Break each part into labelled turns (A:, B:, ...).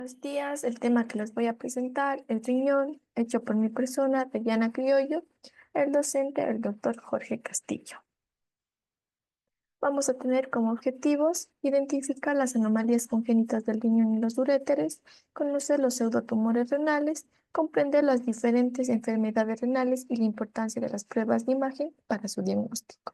A: Buenos días, el tema que les voy a presentar es riñón, hecho por mi persona, Diana Criollo, el docente, el doctor Jorge Castillo. Vamos a tener como objetivos identificar las anomalías congénitas del riñón y los uréteres, conocer los pseudotumores renales, comprender las diferentes enfermedades renales y la importancia de las pruebas de imagen para su diagnóstico.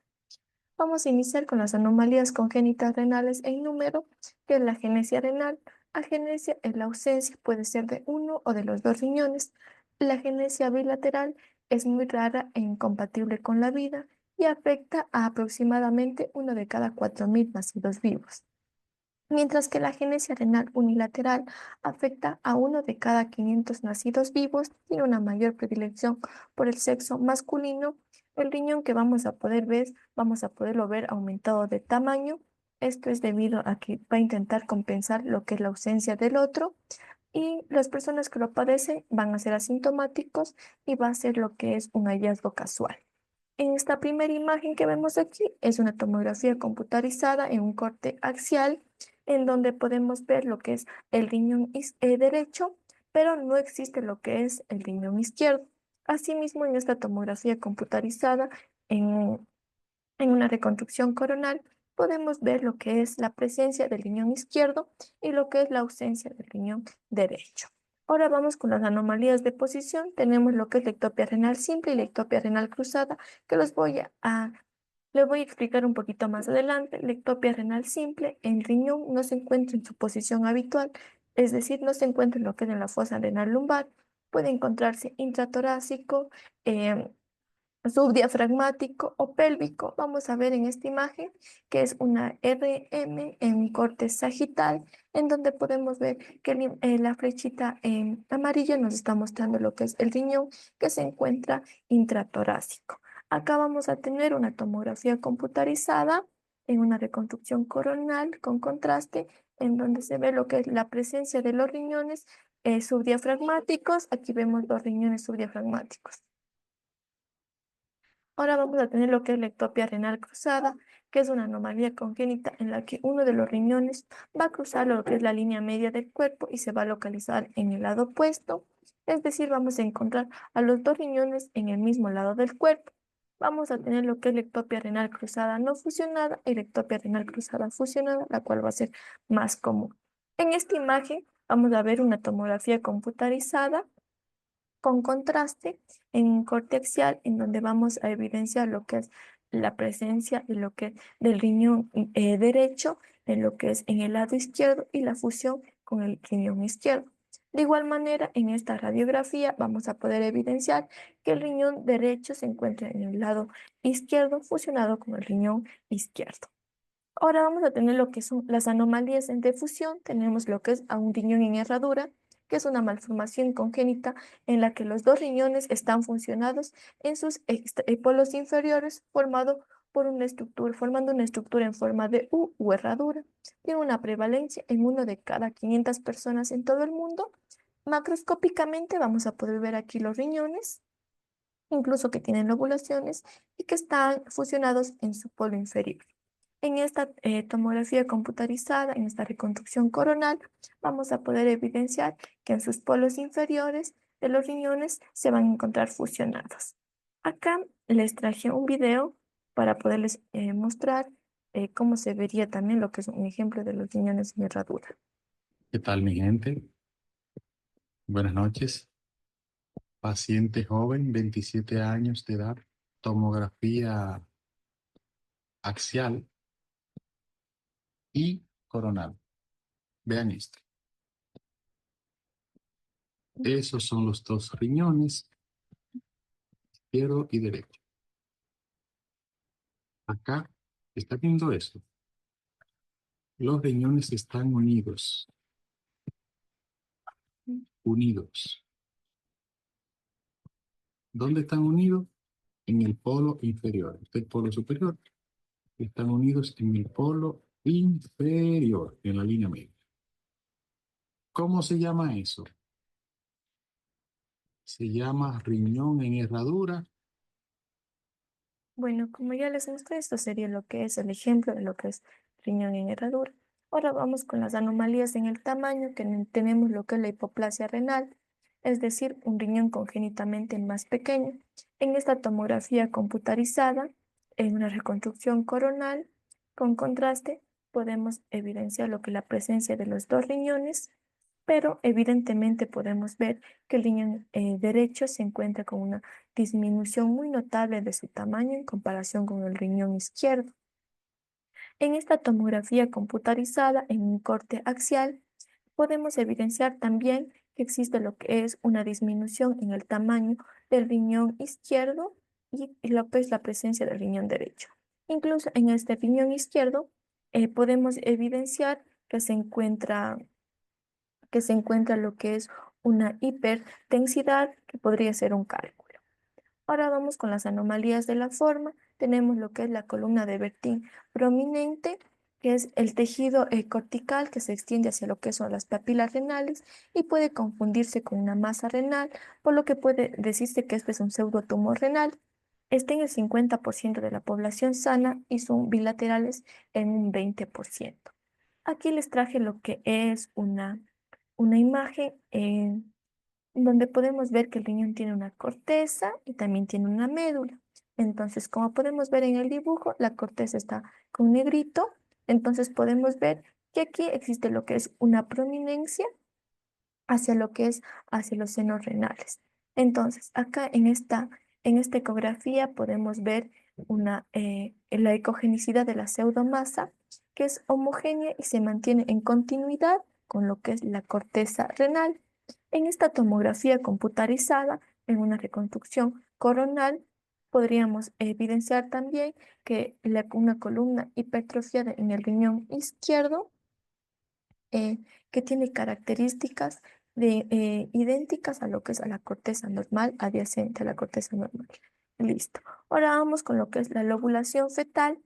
A: Vamos a iniciar con las anomalías congénitas renales en número, que es la agenesia renal. Agenesia es la ausencia, puede ser de uno o de los dos riñones. La agenesia bilateral es muy rara e incompatible con la vida y afecta a aproximadamente uno de cada 4.000 nacidos vivos, mientras que la agenesia renal unilateral afecta a uno de cada 500 nacidos vivos, tiene una mayor predilección por el sexo masculino. El riñón que vamos a poder ver, vamos a poderlo ver aumentado de tamaño. Esto es debido a que va a intentar compensar lo que es la ausencia del otro, y las personas que lo padecen van a ser asintomáticos y va a ser lo que es un hallazgo casual. En esta primera imagen que vemos aquí es una tomografía computarizada en un corte axial, en donde podemos ver lo que es el riñón derecho, pero no existe lo que es el riñón izquierdo. Asimismo, en esta tomografía computarizada en, en una reconstrucción coronal, podemos ver lo que es la presencia del riñón izquierdo y lo que es la ausencia del riñón derecho. Ahora vamos con las anomalías de posición. Tenemos lo que es la ectopia renal simple y la ectopia renal cruzada, que les voy a explicar un poquito más adelante. La ectopia renal simple, el riñón no se encuentra en su posición habitual, es decir, no se encuentra en lo que es en la fosa renal lumbar. Puede encontrarse intratorácico, eh, subdiafragmático o pélvico. Vamos a ver en esta imagen que es una RM en un corte sagital, en donde podemos ver que la flechita amarilla nos está mostrando lo que es el riñón que se encuentra intratorácico. Acá vamos a tener una tomografía computarizada en una reconstrucción coronal con contraste, en donde se ve lo que es la presencia de los riñones subdiafragmáticos. Aquí vemos los riñones subdiafragmáticos. Ahora vamos a tener lo que es la ectopia renal cruzada, que es una anomalía congénita en la que uno de los riñones va a cruzar lo que es la línea media del cuerpo y se va a localizar en el lado opuesto. Es decir, vamos a encontrar a los dos riñones en el mismo lado del cuerpo. Vamos a tener lo que es la ectopia renal cruzada no fusionada y la ectopia renal cruzada fusionada, la cual va a ser más común. En esta imagen vamos a ver una tomografía computarizada con contraste en un corte axial, en donde vamos a evidenciar lo que es la presencia de lo que del riñón derecho, en lo que es en el lado izquierdo, y la fusión con el riñón izquierdo. De igual manera, en esta radiografía vamos a poder evidenciar que el riñón derecho se encuentra en el lado izquierdo fusionado con el riñón izquierdo. Ahora vamos a tener lo que son las anomalías en difusión. Tenemos lo que es a un riñón en herradura, que es una malformación congénita en la que los dos riñones están funcionados en sus polos inferiores, formando una estructura en forma de U o herradura. Tiene una prevalencia en uno de cada 500 personas en todo el mundo. Macroscópicamente vamos a poder ver aquí los riñones, incluso que tienen lobulaciones y que están fusionados en su polo inferior. En esta tomografía computarizada, en esta reconstrucción coronal, vamos a poder evidenciar que en sus polos inferiores de los riñones se van a encontrar fusionados. Acá les traje un video para poderles mostrar cómo se vería también lo que es un ejemplo de los riñones en herradura.
B: ¿Qué tal, mi gente? Buenas noches. Paciente joven, 27 años de edad, tomografía axial y coronal. Vean esto. Esos son los dos riñones, izquierdo y derecho. Acá, ¿está viendo esto? Los riñones están unidos, unidos. ¿Dónde están unidos? En el polo inferior. Este es el polo superior. Están unidos en el polo inferior, en la línea media. ¿Cómo se llama eso? Se llama riñón en herradura.
A: Bueno, como ya les mostré, esto sería lo que es el ejemplo de lo que es riñón en herradura. Ahora vamos con las anomalías en el tamaño, que tenemos lo que es la hipoplasia renal, es decir, un riñón congénitamente más pequeño. En esta tomografía computarizada, en una reconstrucción coronal con contraste, podemos evidenciar lo que es la presencia de los dos riñones, pero evidentemente podemos ver que el riñón derecho se encuentra con una disminución muy notable de su tamaño en comparación con el riñón izquierdo. En esta tomografía computarizada en un corte axial, podemos evidenciar también que existe lo que es una disminución en el tamaño del riñón izquierdo y lo que es la presencia del riñón derecho. Incluso en este riñón izquierdo podemos evidenciar que se encuentra lo que es una hiperdensidad que podría ser un cálculo. Ahora vamos con las anomalías de la forma. Tenemos lo que es la columna de Bertin prominente, que es el tejido cortical que se extiende hacia lo que son las papilas renales y puede confundirse con una masa renal, por lo que puede decirse que este es un pseudotumor renal. Está en el 50% de la población sana y son bilaterales en un 20%. Aquí les traje lo que es una imagen donde podemos ver que el riñón tiene una corteza y también tiene una médula. Entonces, como podemos ver en el dibujo, la corteza está con negrito. Entonces, podemos ver que aquí existe lo que es una prominencia hacia lo que es hacia los senos renales. Entonces, acá en esta ecografía podemos ver la ecogenicidad de la pseudomasa, que es homogénea y se mantiene en continuidad con lo que es la corteza renal. En esta tomografía computarizada, en una reconstrucción coronal, podríamos evidenciar también que una columna hipertrofiada en el riñón izquierdo eh, que tiene características idénticas a lo que es a la corteza normal, adyacente a la corteza normal. Listo. Ahora vamos con lo que es la lobulación fetal.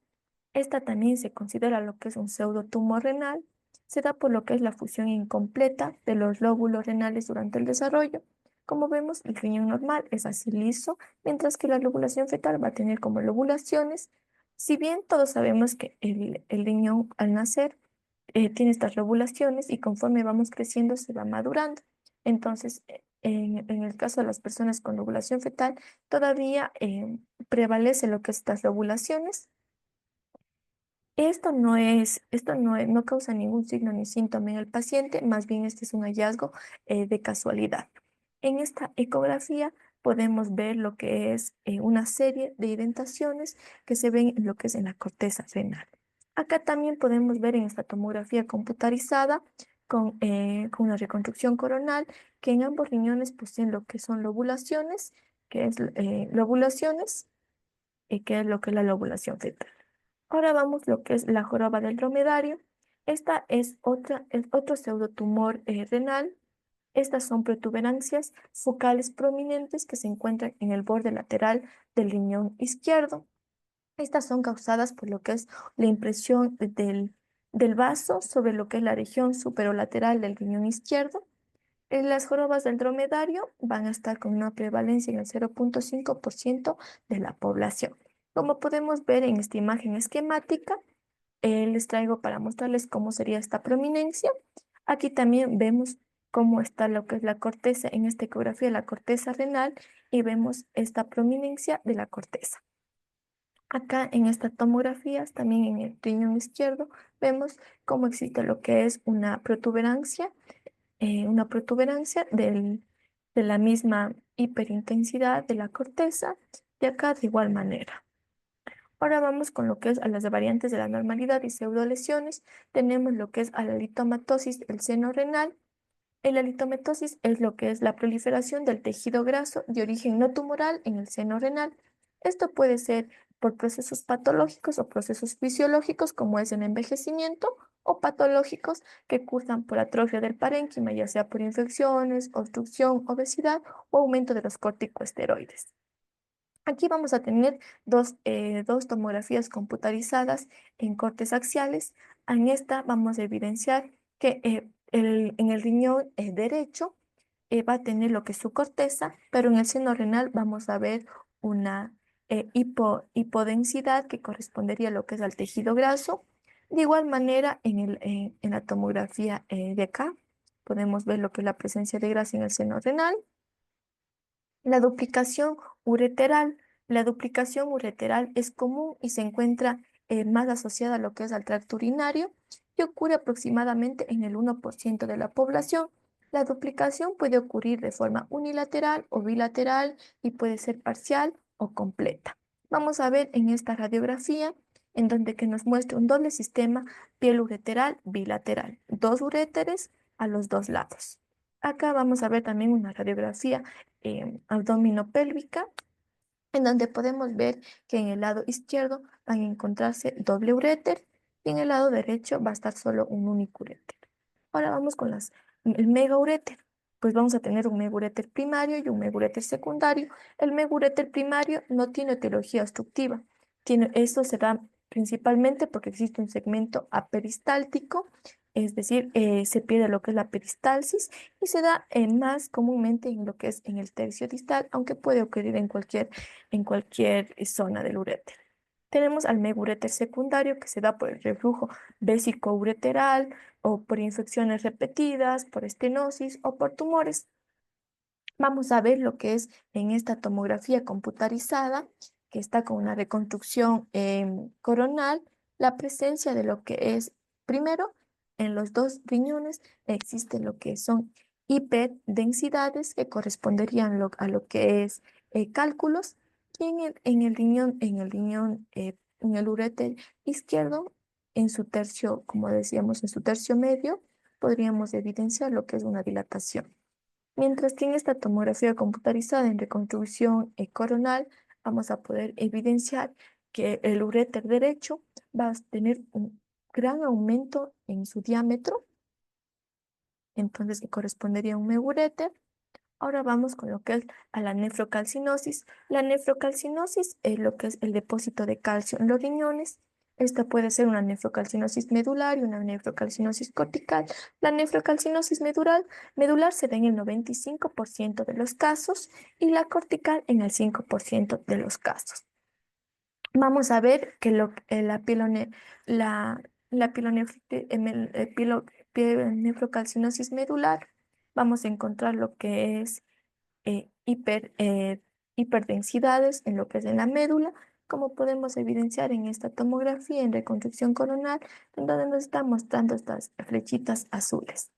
A: Esta también se considera lo que es un pseudotumor renal. Se da por lo que es la fusión incompleta de los lóbulos renales durante el desarrollo. Como vemos, el riñón normal es así liso, mientras que la lobulación fetal va a tener como lobulaciones. Si bien todos sabemos que el riñón al nacer tiene estas lobulaciones y conforme vamos creciendo se va madurando. Entonces, en el caso de las personas con lobulación fetal, todavía prevalece lo que es estas lobulaciones. No causa ningún signo ni síntoma en el paciente, más bien este es un hallazgo de casualidad. En esta ecografía podemos ver lo que es una serie de indentaciones que se ven en lo que es en la corteza renal. Acá también podemos ver en esta tomografía computarizada con una reconstrucción coronal que en ambos riñones poseen lo que son lobulaciones, que es lo que es la lobulación fetal. Ahora vamos lo que es la joroba del dromedario. Esta es otro pseudotumor renal. Estas son protuberancias focales prominentes que se encuentran en el borde lateral del riñón izquierdo. Estas son causadas por lo que es la impresión del vaso sobre lo que es la región superolateral del riñón izquierdo. Las jorobas del dromedario van a estar con una prevalencia en el 0,5% de la población. Como podemos ver en esta imagen esquemática, les traigo para mostrarles cómo sería esta prominencia. Aquí también vemos cómo está lo que es la corteza, en esta ecografía la corteza renal y vemos esta prominencia de la corteza. Acá en estas tomografías, también en el riñón izquierdo, vemos cómo existe lo que es una protuberancia de la misma hiperintensidad de la corteza, y acá de igual manera. Ahora vamos con lo que es a las variantes de la normalidad y pseudolesiones. Tenemos lo que es a la litomatosis del seno renal. La litomatosis es lo que es la proliferación del tejido graso de origen no tumoral en el seno renal. Esto puede ser por procesos patológicos o procesos fisiológicos, como es el envejecimiento, o patológicos que cursan por atrofia del parénquima, ya sea por infecciones, obstrucción, obesidad o aumento de los corticosteroides. Aquí vamos a tener dos tomografías computarizadas en cortes axiales. En esta vamos a evidenciar que en el riñón derecho va a tener lo que es su corteza, pero en el seno renal vamos a ver una hipodensidad que correspondería a lo que es al tejido graso. De igual manera, en la tomografía de acá, podemos ver lo que es la presencia de grasa en el seno renal. La duplicación ureteral. La duplicación ureteral es común y se encuentra más asociada a lo que es al tracto urinario y ocurre aproximadamente en el 1% de la población. La duplicación puede ocurrir de forma unilateral o bilateral y puede ser parcial o completa. Vamos a ver en esta radiografía en donde que nos muestra un doble sistema piel ureteral bilateral, dos uréteres a los dos lados. Acá vamos a ver también una radiografía abdominopélvica, en donde podemos ver que en el lado izquierdo van a encontrarse doble uréter y en el lado derecho va a estar solo un único uréter. Ahora vamos con el megauréter. Pues vamos a tener un megauréter primario y un megauréter secundario. El megauréter primario no tiene etiología obstructiva. Esto se da principalmente porque existe un segmento aperistáltico, es decir, se pierde lo que es la peristalsis y se da más comúnmente en lo que es en el tercio distal, aunque puede ocurrir en cualquier zona del uréter. Tenemos al meguréter secundario que se da por el reflujo vesicoureteral o por infecciones repetidas, por estenosis o por tumores. Vamos a ver lo que es en esta tomografía computarizada, que está con una reconstrucción coronal, la presencia de lo que es, primero, en los dos riñones existe lo que son hiperdensidades que corresponderían a lo que es cálculos, y en el uréter izquierdo, en su tercio, como decíamos, en su tercio medio, podríamos evidenciar lo que es una dilatación. Mientras que en esta tomografía computarizada en reconstrucción coronal vamos a poder evidenciar que el uréter derecho va a tener un gran aumento en su diámetro, entonces que correspondería a un meuréter. Ahora vamos con lo que es a la nefrocalcinosis. La nefrocalcinosis es lo que es el depósito de calcio en los riñones. Esta puede ser una nefrocalcinosis medular y una nefrocalcinosis cortical. La nefrocalcinosis medular se da en el 95% de los casos y la cortical en el 5% de los casos. Vamos a ver que la pielonefrocalcinosis medular, vamos a encontrar lo que es eh, hiper, eh, hiperdensidades en lo que es en la médula, como podemos evidenciar en esta tomografía en reconstrucción coronal, en donde nos está mostrando estas flechitas azules.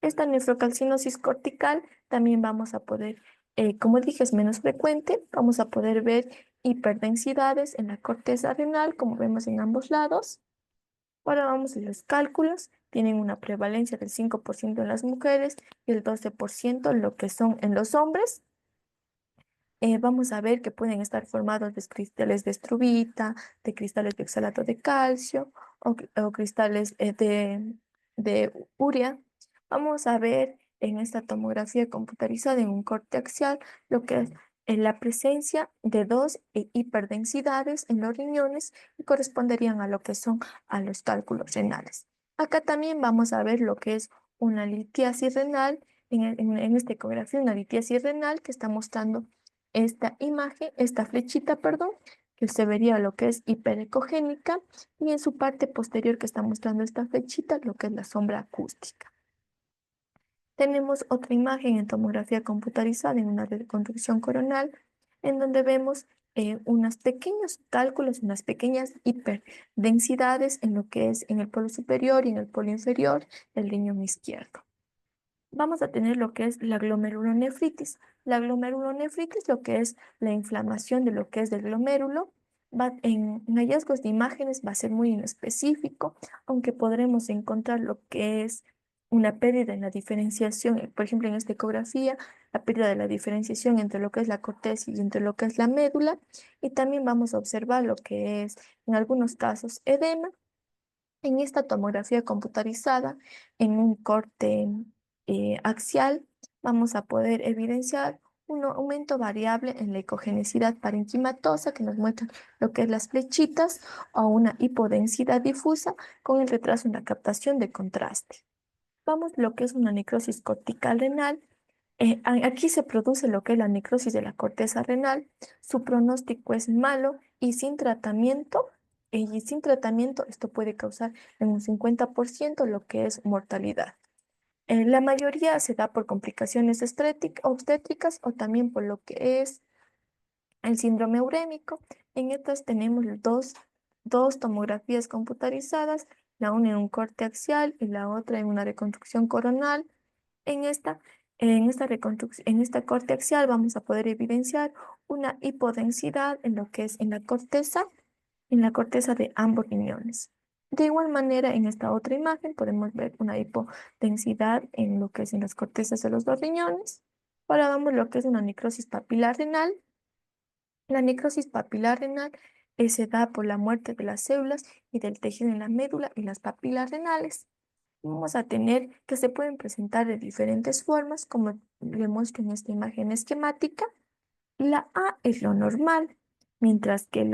A: Esta nefrocalcinosis cortical también vamos a poder, como dije, es menos frecuente, vamos a poder ver hiperdensidades en la corteza renal, como vemos en ambos lados. Ahora vamos a los cálculos. Tienen una prevalencia del 5% en las mujeres y el 12% en lo que son en los hombres. Vamos a ver que pueden estar formados de cristales de estruvita, de cristales de oxalato de calcio o cristales de urea. Vamos a ver en esta tomografía computarizada en un corte axial lo que es la presencia de dos hiperdensidades en los riñones que corresponderían a lo que son a los cálculos renales. Acá también vamos a ver lo que es una litiasis renal, en esta ecografía, una litiasis renal que está mostrando esta imagen, esta flechita, perdón, que se vería lo que es hiperecogénica y en su parte posterior que está mostrando esta flechita, lo que es la sombra acústica. Tenemos otra imagen en tomografía computarizada en una reconstrucción coronal, en donde vemos unos pequeños cálculos, unas pequeñas hiperdensidades en lo que es en el polo superior y en el polo inferior del riñón izquierdo. Vamos a tener lo que es la glomerulonefritis. La glomerulonefritis, lo que es la inflamación de lo que es del glomérulo, en hallazgos de imágenes va a ser muy inespecífico, aunque podremos encontrar lo que es una pérdida en la diferenciación, por ejemplo, en esta ecografía, la pérdida de la diferenciación entre lo que es la corteza y entre lo que es la médula, y también vamos a observar lo que es, en algunos casos, edema. En esta tomografía computarizada, en un corte axial, vamos a poder evidenciar un aumento variable en la ecogenicidad parenquimatosa que nos muestra lo que es las flechitas o una hipodensidad difusa con el retraso en la captación de contraste. Vamos lo que es una necrosis cortical renal. Aquí se produce lo que es la necrosis de la corteza renal. Su pronóstico es malo y sin tratamiento y sin tratamiento esto puede causar en un 50% lo que es mortalidad. La mayoría se da por complicaciones obstétricas o también por lo que es el síndrome urémico. En estas tenemos dos tomografías computarizadas, la una en un corte axial y la otra en una reconstrucción coronal. En esta, en esta corte axial vamos a poder evidenciar una hipodensidad en lo que es en la corteza de ambos riñones. De igual manera, en esta otra imagen podemos ver una hipodensidad en lo que es en las cortezas de los dos riñones. Ahora vamos lo que es una necrosis papilar renal. La necrosis papilar renal se da por la muerte de las células y del tejido en la médula y las papilas renales. Vamos a tener que se pueden presentar de diferentes formas, como le muestro en esta imagen esquemática. La A es lo normal, mientras que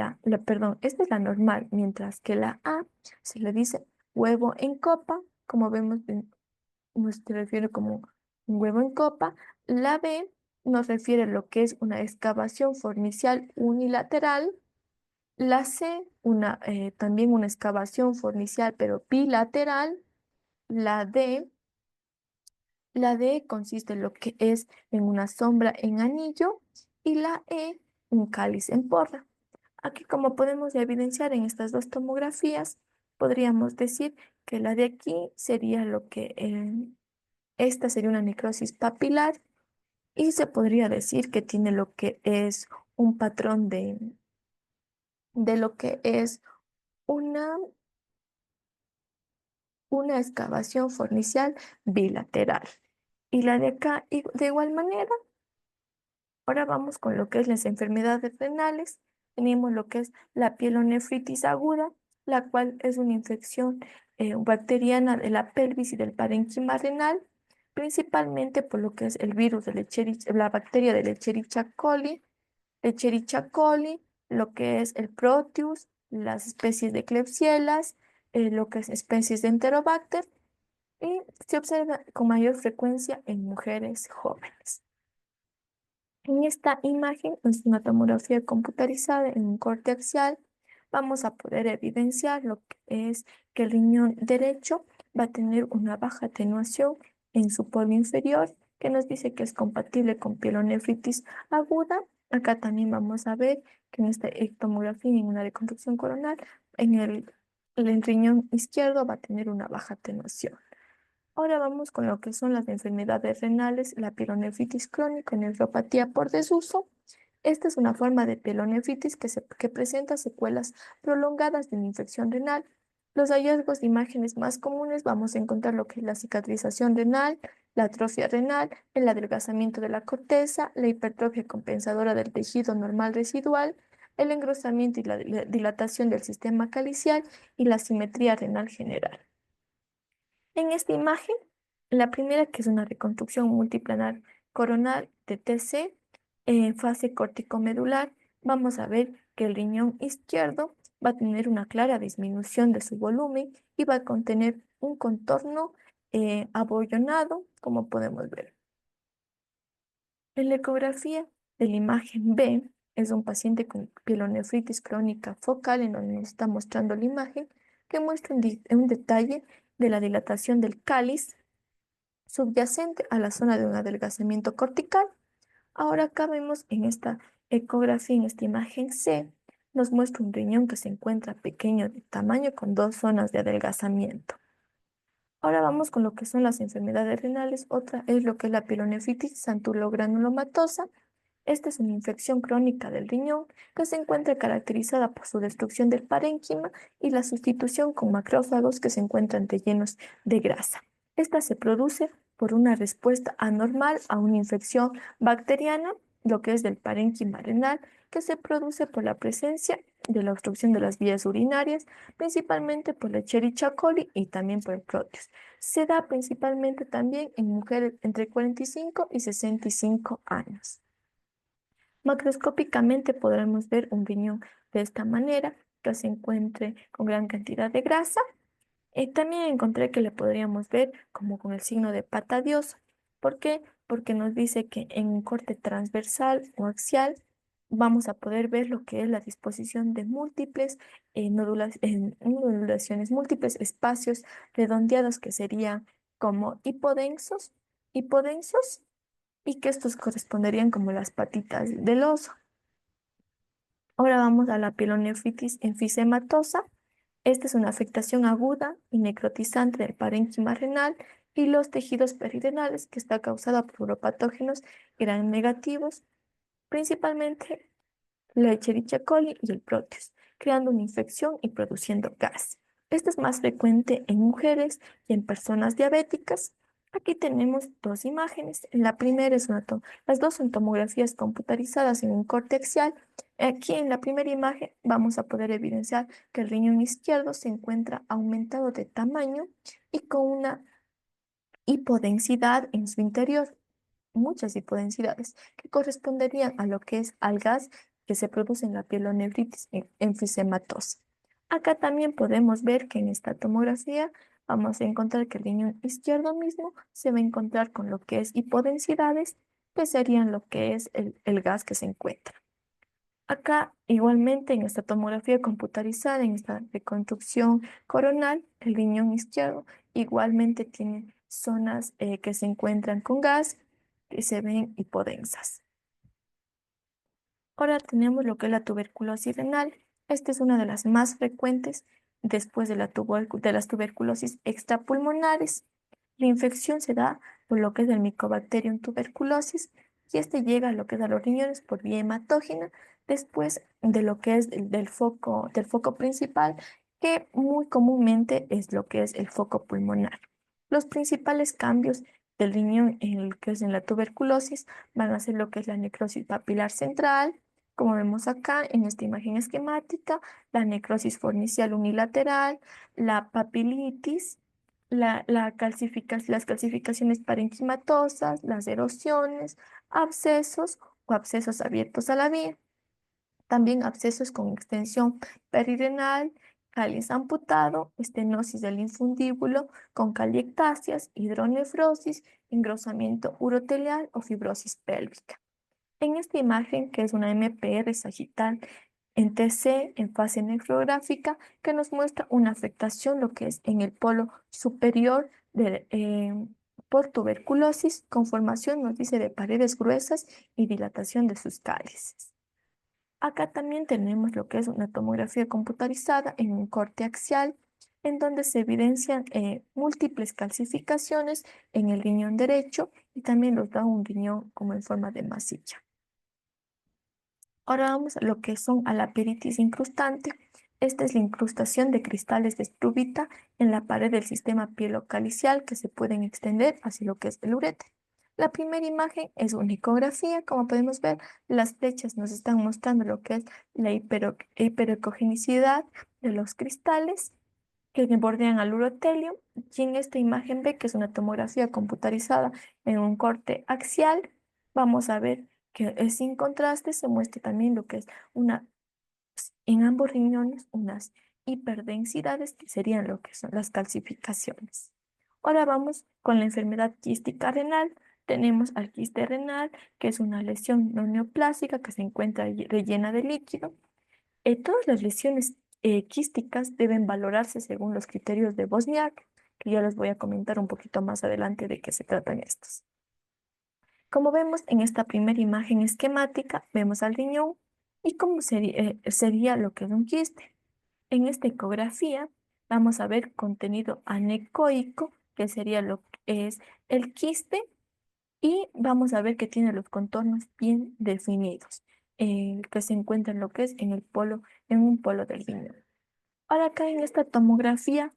A: perdón, esta es la normal, mientras que la A se le dice huevo en copa, como vemos, se refiere como un huevo en copa. La B nos refiere a lo que es una excavación fornicial unilateral. La C, también una excavación fornicial, pero bilateral. La D, la D consiste en lo que es en una sombra en anillo y la E, un cáliz en porra. Aquí, como podemos evidenciar en estas dos tomografías, podríamos decir que la de aquí sería esta sería una necrosis papilar y se podría decir que tiene lo que es un patrón de lo que es una, una excavación fornicial bilateral. Y la de acá, de igual manera, ahora vamos con lo que es las enfermedades renales. Tenemos lo que es la pielonefritis aguda, la cual es una infección bacteriana de la pelvis y del parénquima renal, principalmente por lo que es el virus de la bacteria de Escherichia coli, lo que es el Proteus, las especies de Klebsielas, lo que es especies de Enterobacter, y se observa con mayor frecuencia en mujeres jóvenes. En esta imagen, es una tomografía computarizada en un corte axial. Vamos a poder evidenciar lo que es que el riñón derecho va a tener una baja atenuación en su polo inferior, que nos dice que es compatible con pielonefritis aguda. Acá también vamos a ver que en esta tomografía, en una reconstrucción coronal, el riñón izquierdo va a tener una baja atenuación. Ahora vamos con lo que son las enfermedades renales, la pielonefritis crónica, nefropatía por desuso. Esta es una forma de pielonefritis que presenta secuelas prolongadas de una infección renal. Los hallazgos de imágenes más comunes vamos a encontrar lo que es la cicatrización renal, la atrofia renal, el adelgazamiento de la corteza, la hipertrofia compensadora del tejido normal residual, el engrosamiento y la dilatación del sistema calicial y la simetría renal general. En esta imagen, la primera, que es una reconstrucción multiplanar coronal de TC en fase corticomedular, vamos a ver que el riñón izquierdo va a tener una clara disminución de su volumen y va a contener un contorno abollonado, como podemos ver. En la ecografía de la imagen B, es un paciente con pielonefritis crónica focal, en donde nos está mostrando la imagen que muestra un detalle de la dilatación del cáliz subyacente a la zona de un adelgazamiento cortical. Ahora acá vemos en esta ecografía, en esta imagen C, nos muestra un riñón que se encuentra pequeño de tamaño con dos zonas de adelgazamiento. Ahora vamos con lo que son las enfermedades renales. Otra es lo que es la pielonefritis santurogranulomatosa. Esta es una infección crónica del riñón que se encuentra caracterizada por su destrucción del parénquima y la sustitución con macrófagos que se encuentran rellenos de grasa. Esta se produce por una respuesta anormal a una infección bacteriana, lo que es del parénquima renal, que se produce por la presencia de la obstrucción de las vías urinarias, principalmente por la Escherichia coli y también por el Proteus. Se da principalmente también en mujeres entre 45 y 65 años. Macroscópicamente podremos ver un riñón de esta manera, que se encuentre con gran cantidad de grasa. También encontré que le podríamos ver como con el signo de pata de oso. ¿Por qué? Porque nos dice que en un corte transversal o axial vamos a poder ver lo que es la disposición de múltiples nodulaciones, múltiples espacios redondeados que serían como hipodensos, y que estos corresponderían como las patitas del oso. Ahora vamos a la pielonefritis enfisematosa. Esta es una afectación aguda y necrotizante del parénquima renal y los tejidos perirenales que está causada por uropatógenos gram negativos, principalmente la Escherichia coli y el Proteus, creando una infección y produciendo gas. Esto es más frecuente en mujeres y en personas diabéticas. Aquí tenemos dos imágenes. La primera es las dos son tomografías computarizadas en un corte axial. Aquí en la primera imagen vamos a poder evidenciar que el riñón izquierdo se encuentra aumentado de tamaño y con una hipodensidad en su interior, muchas hipodensidades que corresponderían a lo que es al gas que se produce en la pielonefritis enfisematosa. Acá también podemos ver que en esta tomografía vamos a encontrar que el riñón izquierdo mismo se va a encontrar con lo que es hipodensidades, que serían lo que es el gas que se encuentra. Acá, igualmente, en esta tomografía computarizada, en esta reconstrucción coronal, el riñón izquierdo igualmente tiene zonas que se encuentran con gas, que se ven hipodensas. Ahora tenemos lo que es la tuberculosis renal. Esta es una de las más frecuentes después de de las tuberculosis extrapulmonares. La infección se da por lo que es el Mycobacterium tuberculosis y este llega a lo que es a los riñones por vía hematógena después de lo que es del foco principal, que muy comúnmente es lo que es el foco pulmonar. Los principales cambios del riñón en el que es en la tuberculosis van a ser lo que es la necrosis papilar central, como vemos acá en esta imagen esquemática, la necrosis fornicial unilateral, la papilitis, las calcificaciones parenquimatosas, las erosiones, abscesos o abscesos abiertos a la vía. También abscesos con extensión perirenal, cáliz amputado, estenosis del infundíbulo con caliectasias, hidronefrosis, engrosamiento urotelial o fibrosis pélvica. En esta imagen, que es una MPR sagital en TC, en fase nefrográfica, que nos muestra una afectación, lo que es en el polo superior por tuberculosis, con formación, nos dice, de paredes gruesas y dilatación de sus cálices. Acá también tenemos lo que es una tomografía computarizada en un corte axial, en donde se evidencian múltiples calcificaciones en el riñón derecho y también nos da un riñón como en forma de masilla. Ahora vamos a lo que son a la peritis incrustante. Esta es la incrustación de cristales de estrubita en la pared del sistema pielocalicial que se pueden extender hacia lo que es el ureter. La primera imagen es una ecografía. Como podemos ver, las flechas nos están mostrando lo que es la hiperecogenicidad de los cristales que bordean al urotelio. Y en esta imagen ve que es una tomografía computarizada en un corte axial. Vamos a ver que sin contraste se muestra también lo que es en ambos riñones unas hiperdensidades que serían lo que son las calcificaciones. Ahora vamos con la enfermedad quística renal. Tenemos al quiste renal, que es una lesión no neoplásica que se encuentra rellena de líquido. Todas las lesiones quísticas deben valorarse según los criterios de Bosniak, que ya les voy a comentar un poquito más adelante de qué se tratan estos. Como vemos en esta primera imagen esquemática, vemos al riñón y cómo sería lo que es un quiste. En esta ecografía vamos a ver contenido anecoico, que sería lo que es el quiste, y vamos a ver que tiene los contornos bien definidos, que se encuentra en lo que es en un polo del riñón. Ahora acá en esta tomografía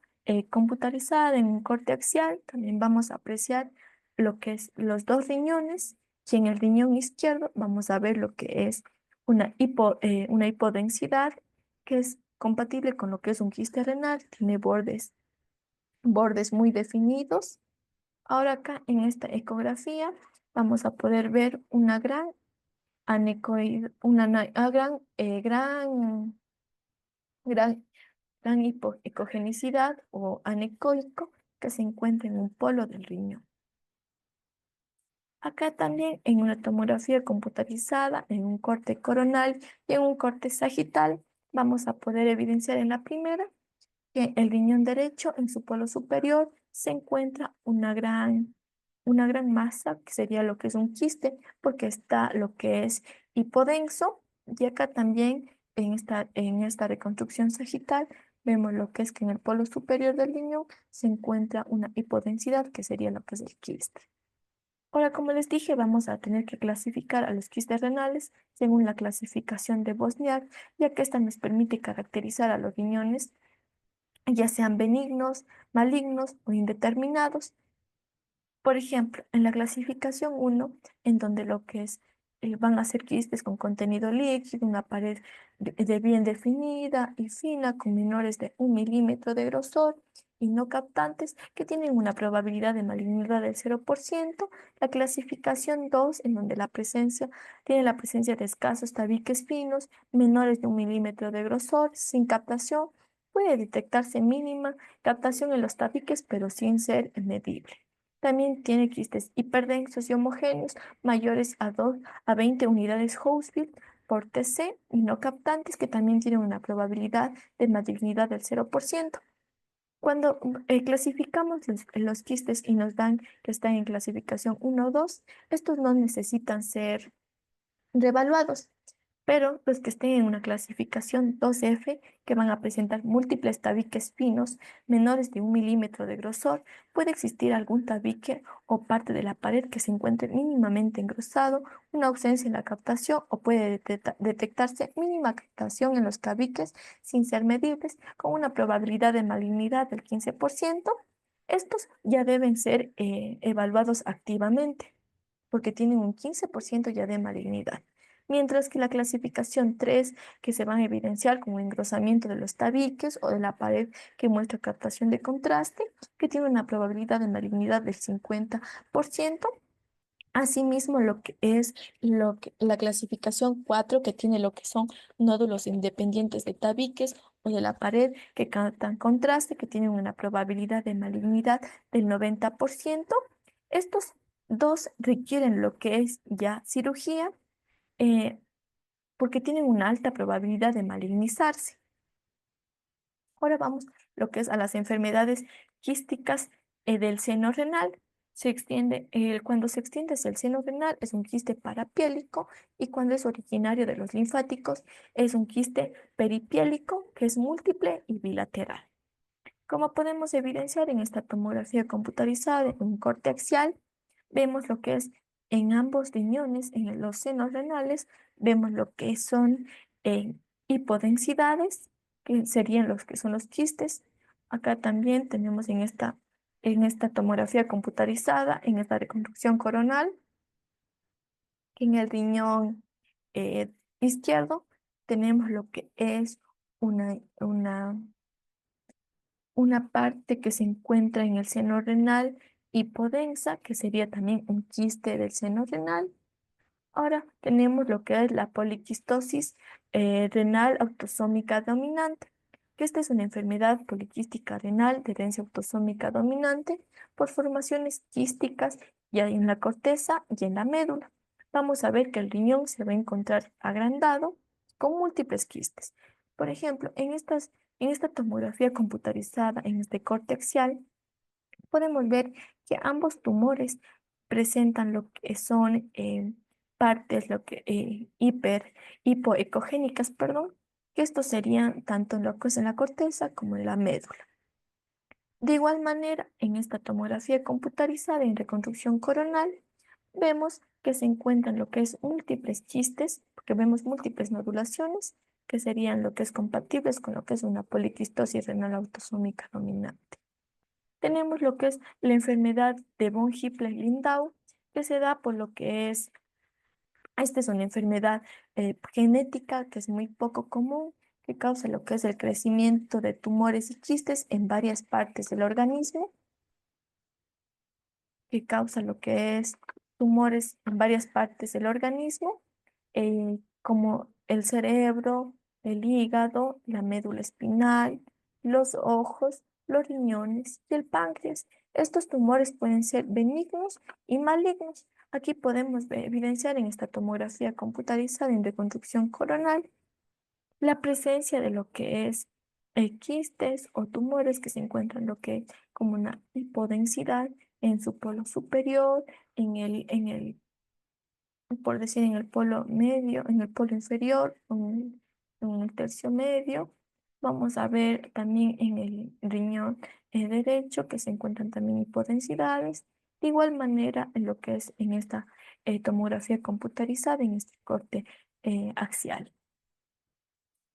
A: computarizada en un corte axial, también vamos a apreciar lo que es los dos riñones, y en el riñón izquierdo vamos a ver lo que es una hipodensidad que es compatible con lo que es un quiste renal, tiene bordes muy definidos. Ahora acá en esta ecografía vamos a poder ver una gran gran hipoecogenicidad o anecoico que se encuentra en un polo del riñón. Acá también en una tomografía computarizada, en un corte coronal y en un corte sagital, vamos a poder evidenciar en la primera que el riñón derecho en su polo superior se encuentra una gran masa, que sería lo que es un quiste, porque está lo que es hipodenso, y acá también en esta reconstrucción sagital vemos lo que es que en el polo superior del riñón se encuentra una hipodensidad, que sería lo que es el quiste. Ahora, como les dije, vamos a tener que clasificar a los quistes renales según la clasificación de Bosniak, ya que esta nos permite caracterizar a los riñones, ya sean benignos, malignos o indeterminados. Por ejemplo, en la clasificación 1, en donde lo que es, van a ser quistes con contenido líquido, una pared de bien definida y fina, con menores de 1 milímetro de grosor y no captantes, que tienen una probabilidad de malignidad del 0%. La clasificación 2, en donde tiene la presencia de escasos tabiques finos, menores de 1 milímetro de grosor, sin captación, puede detectarse mínima captación en los tabiques, pero sin ser medible. También tiene quistes hiperdensos y homogéneos mayores a 20 unidades Hounsfield por TC y no captantes, que también tienen una probabilidad de malignidad del 0%. Cuando clasificamos los quistes y nos dan que están en clasificación 1 o 2, estos no necesitan ser revaluados, pero los que estén en una clasificación 2F, que van a presentar múltiples tabiques finos menores de 1 milímetro de grosor, puede existir algún tabique o parte de la pared que se encuentre mínimamente engrosado, una ausencia en la captación, o puede detectarse mínima captación en los tabiques sin ser medibles, con una probabilidad de malignidad del 15%. Estos ya deben ser evaluados activamente, porque tienen un 15% ya de malignidad. Mientras que la clasificación 3, que se van a evidenciar como engrosamiento de los tabiques o de la pared que muestra captación de contraste, que tiene una probabilidad de malignidad del 50%. Asimismo, la clasificación 4, que tiene lo que son nódulos independientes de tabiques o de la pared que captan contraste, que tienen una probabilidad de malignidad del 90%. Estos dos requieren lo que es ya cirugía, eh, porque tienen una alta probabilidad de malignizarse. Ahora vamos lo que es a las enfermedades quísticas del seno renal. Cuando se extiende hacia el seno renal es un quiste parapiélico, y cuando es originario de los linfáticos es un quiste peripiélico, que es múltiple y bilateral. Como podemos evidenciar en esta tomografía computarizada en un corte axial, vemos lo que es en ambos riñones, en los senos renales, vemos lo que son hipodensidades, que serían los que son los quistes. Acá también tenemos en esta tomografía computarizada, en esta reconstrucción coronal, que en el riñón eh, izquierdo tenemos lo que es una parte que se encuentra en el seno renal hipodensa, que sería también un quiste del seno renal. Ahora tenemos lo que es la poliquistosis renal autosómica dominante, que esta es una enfermedad poliquística renal de herencia autosómica dominante por formaciones quísticas ya en la corteza y en la médula. Vamos a ver que el riñón se va a encontrar agrandado con múltiples quistes. Por ejemplo, en esta tomografía computarizada, en este corte axial, podemos ver que ambos tumores presentan lo que son partes hipoecogénicas, perdón, que estos serían tanto en lo que es en la corteza como en la médula. De igual manera, en esta tomografía computarizada en reconstrucción coronal, vemos que se encuentran lo que es múltiples quistes, porque vemos múltiples nodulaciones, que serían lo que es compatibles con lo que es una poliquistosis renal autosómica dominante. Tenemos lo que es la enfermedad de von Hippler-Lindau, que se da por lo que esta es una enfermedad genética que es muy poco común, que causa lo que es el crecimiento de tumores y quistes en varias partes del organismo, que causa lo que es tumores en varias partes del organismo, como el cerebro, el hígado, la médula espinal, los ojos, los riñones y el páncreas. Estos tumores pueden ser benignos y malignos. Aquí podemos evidenciar en esta tomografía computarizada en reconstrucción coronal la presencia de lo que es quistes o tumores que se encuentran lo que es como una hipodensidad en su polo superior, por decir, en el polo medio, en el polo inferior, en el tercio medio. Vamos a ver también en el riñón derecho que se encuentran también hipodensidades. De igual manera, en lo que es en esta tomografía computarizada, en este corte axial.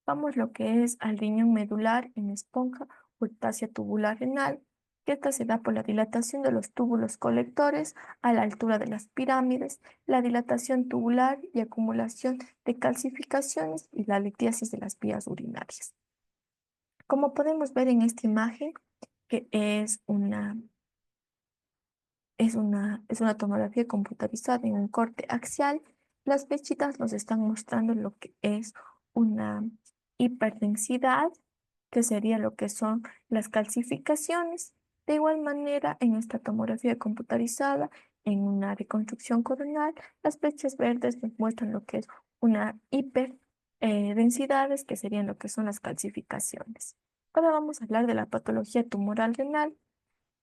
A: Vamos lo que es al riñón medular en esponja o ectasia tubular renal, que esta se da por la dilatación de los túbulos colectores a la altura de las pirámides, la dilatación tubular y acumulación de calcificaciones y la litiasis de las vías urinarias. Como podemos ver en esta imagen, que es una tomografía computarizada en un corte axial. Las flechitas nos están mostrando lo que es una hiperdensidad, que sería lo que son las calcificaciones. De igual manera, en esta tomografía computarizada, en una reconstrucción coronal, las flechas verdes nos muestran lo que es una hiperdensidades, que serían lo que son las calcificaciones. Ahora vamos a hablar de la patología tumoral renal.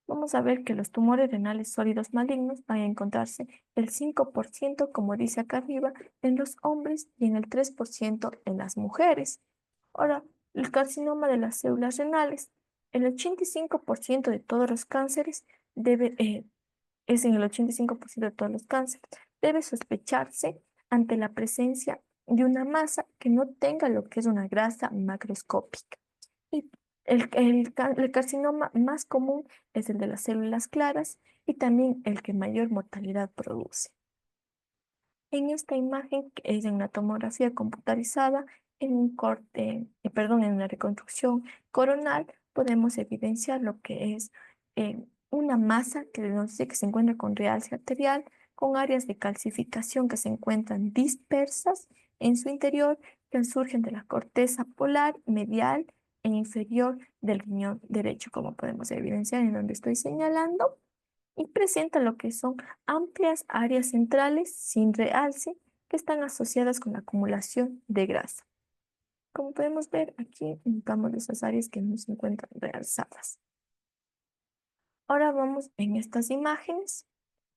A: Vamos a ver que los tumores renales sólidos malignos van a encontrarse el 5%, como dice acá arriba, en los hombres y en el 3% en las mujeres. Ahora, el carcinoma de las células renales. El 85% de todos los cánceres es en el 85% de todos los cánceres. Debe sospecharse ante la presencia de una masa que no tenga lo que es una grasa macroscópica. Y el carcinoma más común es el de las células claras y también el que mayor mortalidad produce. En esta imagen, que es en una tomografía computarizada, en un en una reconstrucción coronal, podemos evidenciar lo que es una masa que nos dice que se encuentra con realce arterial, con áreas de calcificación que se encuentran dispersas en su interior, que surgen de la corteza polar, medial e inferior del riñón derecho, como podemos evidenciar en donde estoy señalando, y presenta lo que son amplias áreas centrales sin realce que están asociadas con la acumulación de grasa. Como podemos ver aquí, indicamos esas áreas que no se encuentran realzadas. Ahora vamos en estas imágenes,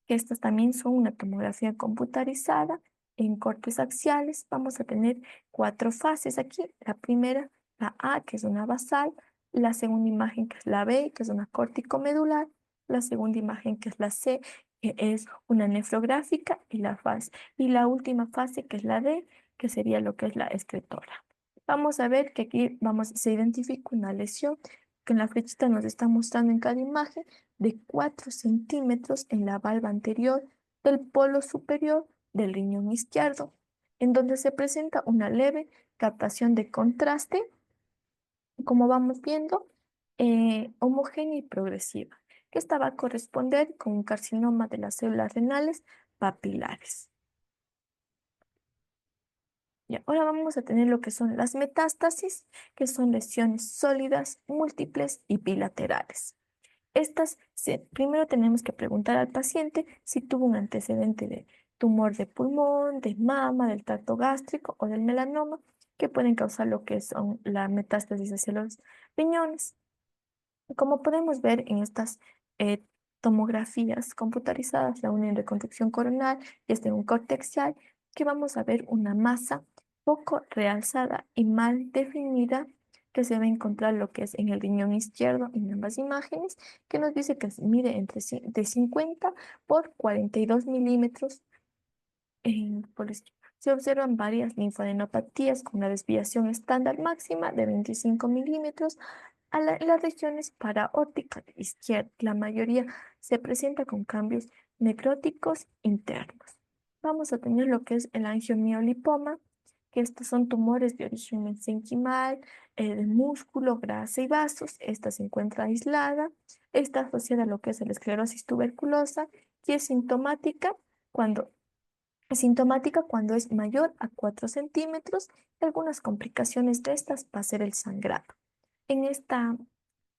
A: que estas también son una tomografía computarizada en cortes axiales. Vamos a tener 4 fases aquí. La primera, la A, que es una basal; la segunda imagen, que es la B, que es una córtico-medular; la segunda imagen, que es la C, que es una nefrográfica; y la última fase, que es la D, que sería lo que es la excretora. Vamos a ver que aquí se identifica una lesión que en la flechita nos está mostrando en cada imagen, de 4 centímetros en la valva anterior del polo superior del riñón izquierdo, en donde se presenta una leve captación de contraste, como vamos viendo, homogénea y progresiva, que esta va a corresponder con un carcinoma de las células renales papilares. Y ahora vamos a tener lo que son las metástasis, que son lesiones sólidas, múltiples y bilaterales. Primero tenemos que preguntar al paciente si tuvo un antecedente de tumor de pulmón, de mama, del tracto gástrico o del melanoma, que pueden causar lo que son la metástasis hacia los riñones. Como podemos ver en estas eh, tomografías computarizadas, la una en reconstrucción coronal y esta en un corte axial, que vamos a ver una masa poco realzada y mal definida, que se va a encontrar lo que es en el riñón izquierdo en ambas imágenes, que nos dice que mide de 50 por 42 milímetros. Se observan varias linfadenopatías con una desviación estándar máxima de 25 milímetros en las regiones paraórticas izquierda. La mayoría se presenta con cambios necróticos internos. Vamos a tener lo que es el angiomiolipoma, que estos son tumores de origen mesenquimal, de músculo, grasa y vasos. Esta se encuentra aislada, está asociada a lo que es la esclerosis tuberculosa y cuando es sintomática cuando es mayor a 4 centímetros. Algunas complicaciones de estas va a ser el sangrado. En esta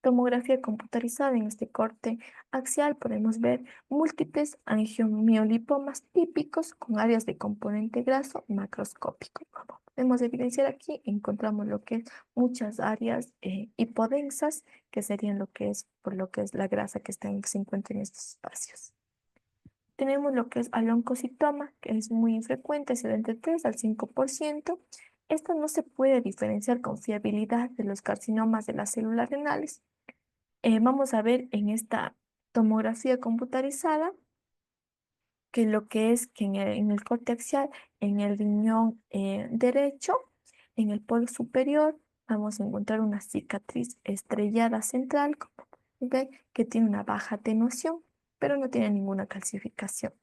A: tomografía computarizada en este corte axial podemos ver múltiples angiomiolipomas típicos con áreas de componente graso macroscópico. Como podemos evidenciar aquí, encontramos lo que es muchas áreas hipodensas, que serían lo que es por lo que es la grasa que se encuentra en estos espacios. Tenemos lo que es aloncocitoma, que es muy infrecuente, se da entre 3 al 5%. Esto no se puede diferenciar con fiabilidad de los carcinomas de las células renales. Vamos a ver en esta tomografía computarizada que lo que es que en el corte axial, en el riñón derecho, en el polo superior, vamos a encontrar una cicatriz estrellada central, como pueden ver, que tiene una baja atenuación, pero no tiene ninguna calcificación.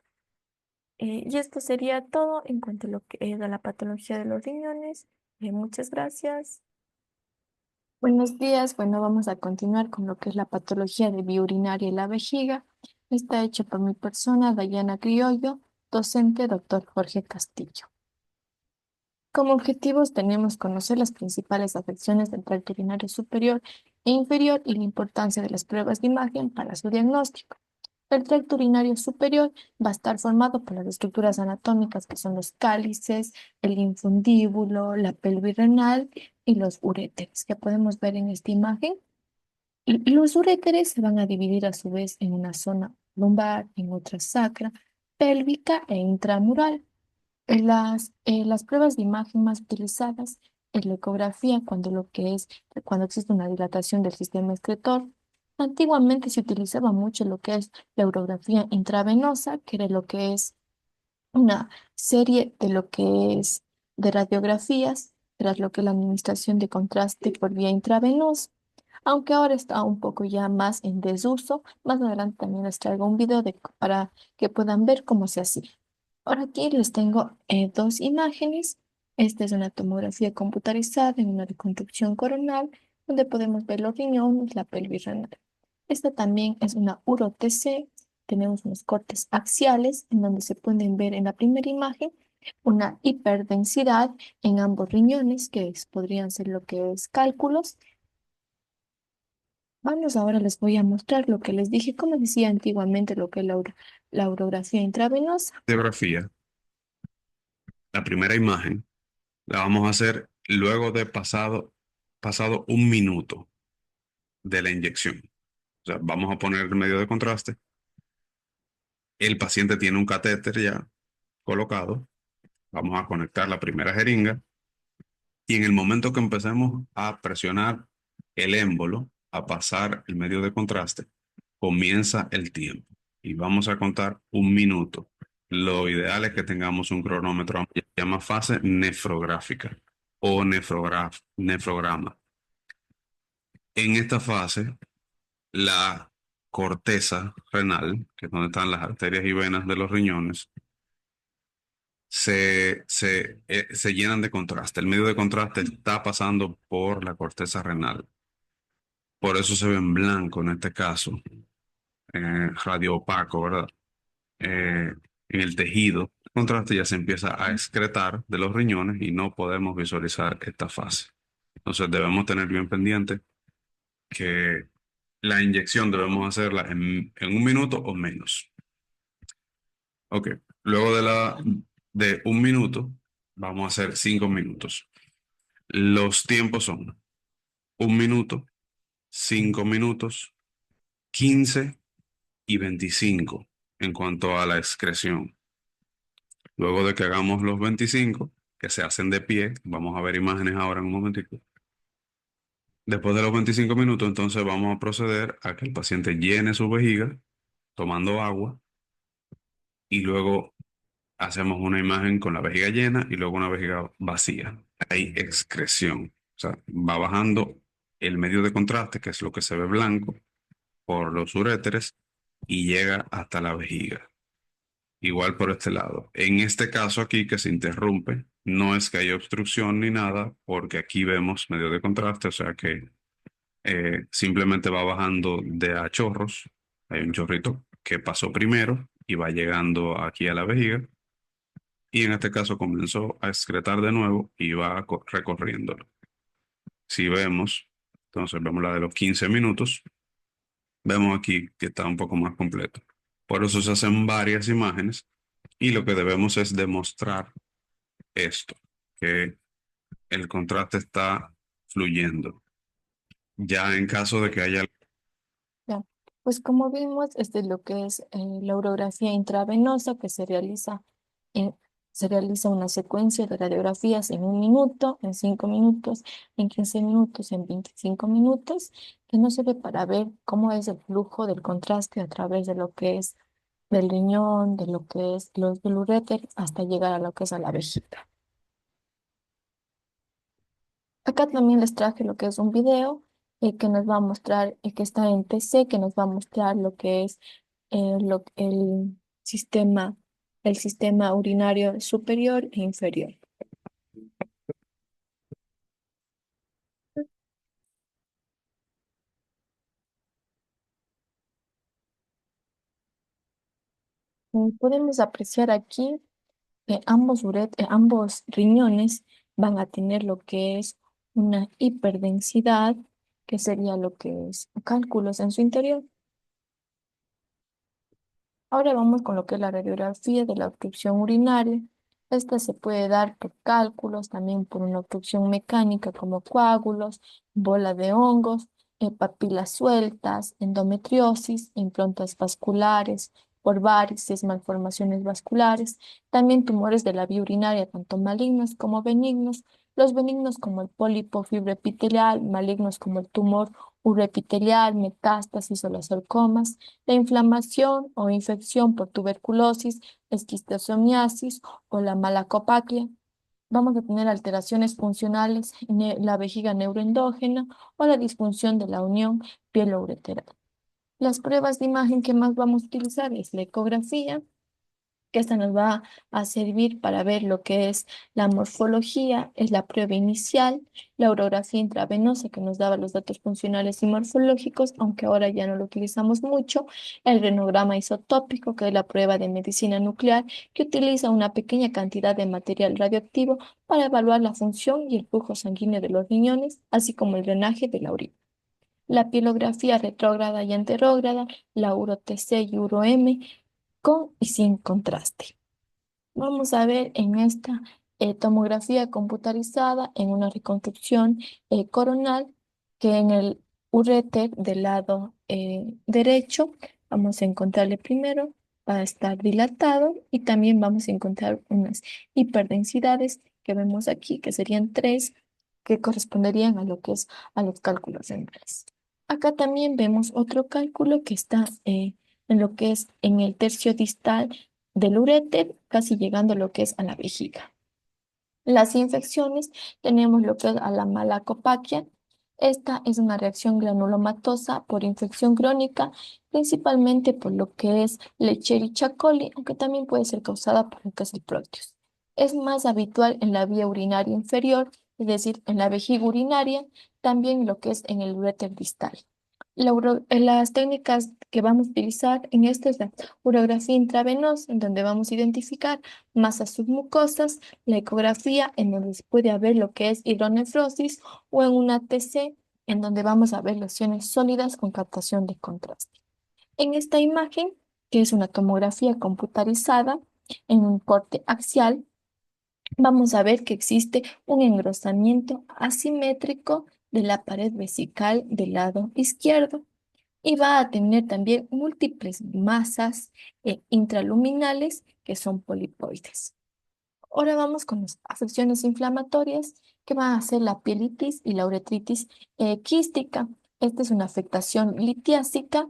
A: Y esto sería todo en cuanto a lo que es a la patología de los riñones. Muchas gracias. Buenos días. Bueno, vamos a continuar con lo que es la patología de vía urinaria y la vejiga. Está hecho por mi persona, Dayana Criollo, docente, doctor Jorge Castillo. Como objetivos tenemos conocer las principales afecciones del tracto urinario superior e inferior y la importancia de las pruebas de imagen para su diagnóstico. El tracto urinario superior va a estar formado por las estructuras anatómicas que son los cálices, el infundíbulo, la pelvis renal y los uréteres, que podemos ver en esta imagen. Y los uréteres se van a dividir a su vez en una zona lumbar, en otra sacra, pélvica e intramural. Las pruebas de imagen más utilizadas es la ecografía, cuando existe una dilatación del sistema excretor. Antiguamente se utilizaba mucho lo que es la urografía intravenosa, que era lo que es una serie de lo que es de radiografías, tras lo que es la administración de contraste por vía intravenosa, aunque ahora está un poco ya más en desuso. Más adelante también les traigo un video para que puedan ver cómo se hacía. Ahora aquí les tengo dos imágenes. Esta es una tomografía computarizada en una reconstrucción coronal, donde podemos ver los riñones, la pelvis renal. Esta también es una uro-TC. Tenemos unos cortes axiales en donde se pueden ver en la primera imagen una hiperdensidad en ambos riñones, podrían ser lo que es cálculos. Vamos, ahora les voy a mostrar lo que les dije, como decía antiguamente, lo que es la urografía intravenosa.
C: Radiografía, la primera imagen, la vamos a hacer luego de pasado un minuto de la inyección. O sea, vamos a poner el medio de contraste. El paciente tiene un catéter ya colocado. Vamos a conectar la primera jeringa y en el momento que empecemos a presionar el émbolo, a pasar el medio de contraste, comienza el tiempo y vamos a contar un minuto. Lo ideal es que tengamos un cronómetro, se llama fase nefrográfica o nefrograma. En esta fase, la corteza renal, que es donde están las arterias y venas de los riñones, se llenan de contraste. El medio de contraste está pasando por la corteza renal. Por eso se ve en blanco en este caso, radio opaco, ¿verdad? En el tejido. El contraste ya se empieza a excretar de los riñones y no podemos visualizar esta fase. Entonces debemos tener bien pendiente que la inyección debemos hacerla en un minuto o menos. Ok, luego de un minuto, vamos a hacer 5 minutos. Los tiempos son un minuto, 5 minutos, 15 y 25 en cuanto a la excreción. Luego de que hagamos los 25, que se hacen de pie, vamos a ver imágenes ahora en un momentico. Después de los 25 minutos, entonces vamos a proceder a que el paciente llene su vejiga tomando agua y luego hacemos una imagen con la vejiga llena y luego una vejiga vacía. Hay excreción, o sea, va bajando el medio de contraste, que es lo que se ve blanco, por los uréteres y llega hasta la vejiga. Igual por este lado. En este caso aquí que se interrumpe, no es que haya obstrucción ni nada, porque aquí vemos medio de contraste, o sea que simplemente va bajando de a chorros. Hay un chorrito que pasó primero y va llegando aquí a la vejiga. Y en este caso comenzó a excretar de nuevo y va recorriéndolo. Si vemos, Entonces vemos la de los 15 minutos. Vemos aquí que está un poco más completo. Por eso se hacen varias imágenes y lo que debemos es demostrar esto, que el contraste está fluyendo. Ya en caso de que haya...
A: Ya. Pues como vimos, este es lo que es la urografía intravenosa que en, se realiza una secuencia de radiografías en 1 minuto, en 5 minutos, en 15 minutos, en 25 minutos, que nos sirve para ver cómo es el flujo del contraste a través de lo que es del riñón, de lo que es del uréter, hasta llegar a lo que es a la vejiga. Acá también les traje lo que es un video que nos va a mostrar, que está en TC, que nos va a mostrar lo que es sistema, el sistema urinario superior e inferior. Podemos apreciar aquí que ambos riñones van a tener lo que es una hiperdensidad, que sería lo que es cálculos en su interior. Ahora vamos con lo que es la radiografía de la obstrucción urinaria. Esta se puede dar por cálculos, también por una obstrucción mecánica como coágulos, bola de hongos, papilas sueltas, endometriosis, improntas vasculares, por varices, malformaciones vasculares, también tumores de la vía urinaria, tanto malignos como benignos, los benignos como el pólipo fibroepitelial, malignos como el tumor uroepitelial, metástasis o las sarcomas, la inflamación o infección por tuberculosis, esquistosomiasis o la malacopaquia. Vamos a tener alteraciones funcionales en la vejiga neuroendógena o la disfunción de la unión pielo-ureteral. Las pruebas de imagen que más vamos a utilizar es la ecografía, que esta nos va a servir para ver lo que es la morfología, es la prueba inicial, la urografía intravenosa que nos daba los datos funcionales y morfológicos, aunque ahora ya no lo utilizamos mucho, el renograma isotópico, que es la prueba de medicina nuclear, que utiliza una pequeña cantidad de material radioactivo para evaluar la función y el flujo sanguíneo de los riñones, así como el drenaje de la orina. La pielografía retrógrada y anterógrada, la uro-TC y uro-M, con y sin contraste. Vamos a ver en esta tomografía computarizada, en una reconstrucción coronal, que en el uréter del lado derecho vamos a encontrarle primero, va a estar dilatado y también vamos a encontrar unas hiperdensidades que vemos aquí, que serían 3, que corresponderían a lo que es a los cálculos renales. Acá también vemos otro cálculo que está en lo que es en el tercio distal del uréter, casi llegando a lo que es a la vejiga. Las infecciones, tenemos lo que es a la malacopaquia. Esta es una reacción granulomatosa por infección crónica, principalmente por lo que es Escherichia coli, aunque también puede ser causada por lo que es el Proteus. Es más habitual en la vía urinaria inferior, es decir, en la vejiga urinaria, también lo que es en el uréter distal. Las técnicas que vamos a utilizar en esta es la urografía intravenosa, en donde vamos a identificar masas submucosas, la ecografía, en donde se puede ver lo que es hidronefrosis, o en una TC, en donde vamos a ver lesiones sólidas con captación de contraste. En esta imagen, que es una tomografía computarizada en un corte axial, vamos a ver que existe un engrosamiento asimétrico de la pared vesical del lado izquierdo y va a tener también múltiples masas intraluminales que son polipoides. Ahora vamos con las afecciones inflamatorias que van a ser la pielitis y la uretritis quística. Esta es una afectación litiásica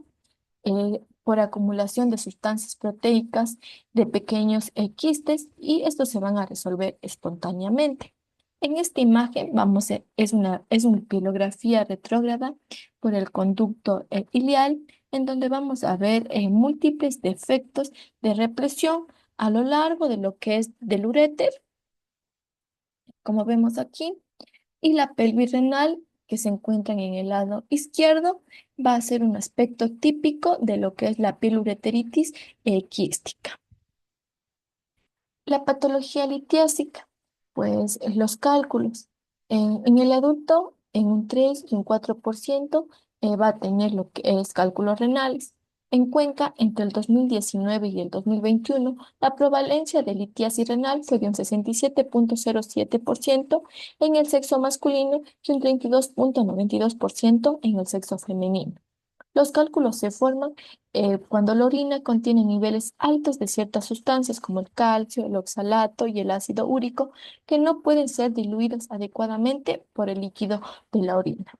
A: por acumulación de sustancias proteicas de pequeños quistes, y estos se van a resolver espontáneamente. En esta imagen es una pilografía retrógrada por el conducto ilial, en donde vamos a ver múltiples defectos de represión a lo largo de lo que es del uréter, como vemos aquí, y la pelvis renal, que se encuentran en el lado izquierdo, va a ser un aspecto típico de lo que es la pilureteritis quística. La patología litiásica, pues los cálculos. En el adulto en un 3 y un 4% va a tener lo que es cálculos renales. En Cuenca, entre el 2019 y el 2021, la prevalencia de litiasis renal fue de un 67,07% en el sexo masculino y un 32,92% en el sexo femenino. Los cálculos se forman cuando la orina contiene niveles altos de ciertas sustancias como el calcio, el oxalato y el ácido úrico que no pueden ser diluidos adecuadamente por el líquido de la orina.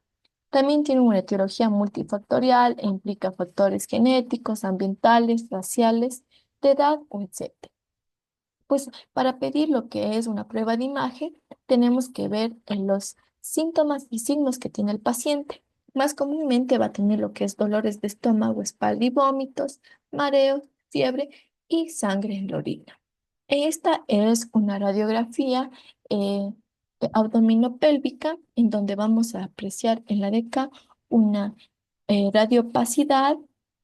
A: También tiene una etiología multifactorial e implica factores genéticos, ambientales, raciales, de edad o etcétera. Pues para pedir lo que es una prueba de imagen, tenemos que ver en los síntomas y signos que tiene el paciente. Más comúnmente va a tener lo que es dolores de estómago, espalda y vómitos, mareos, fiebre y sangre en la orina. Esta es una radiografía eh, abdominopélvica en donde vamos a apreciar en la de acá una radiopacidad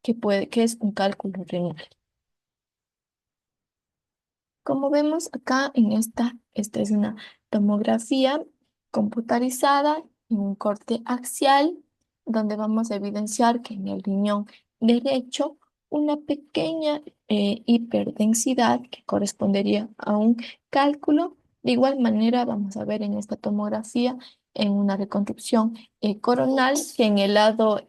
A: que es un cálculo renal. Como vemos acá en esta es una tomografía computarizada en un corte axial, donde vamos a evidenciar que en el riñón derecho una pequeña hiperdensidad que correspondería a un cálculo. De igual manera vamos a ver en esta tomografía en una reconstrucción coronal que en el lado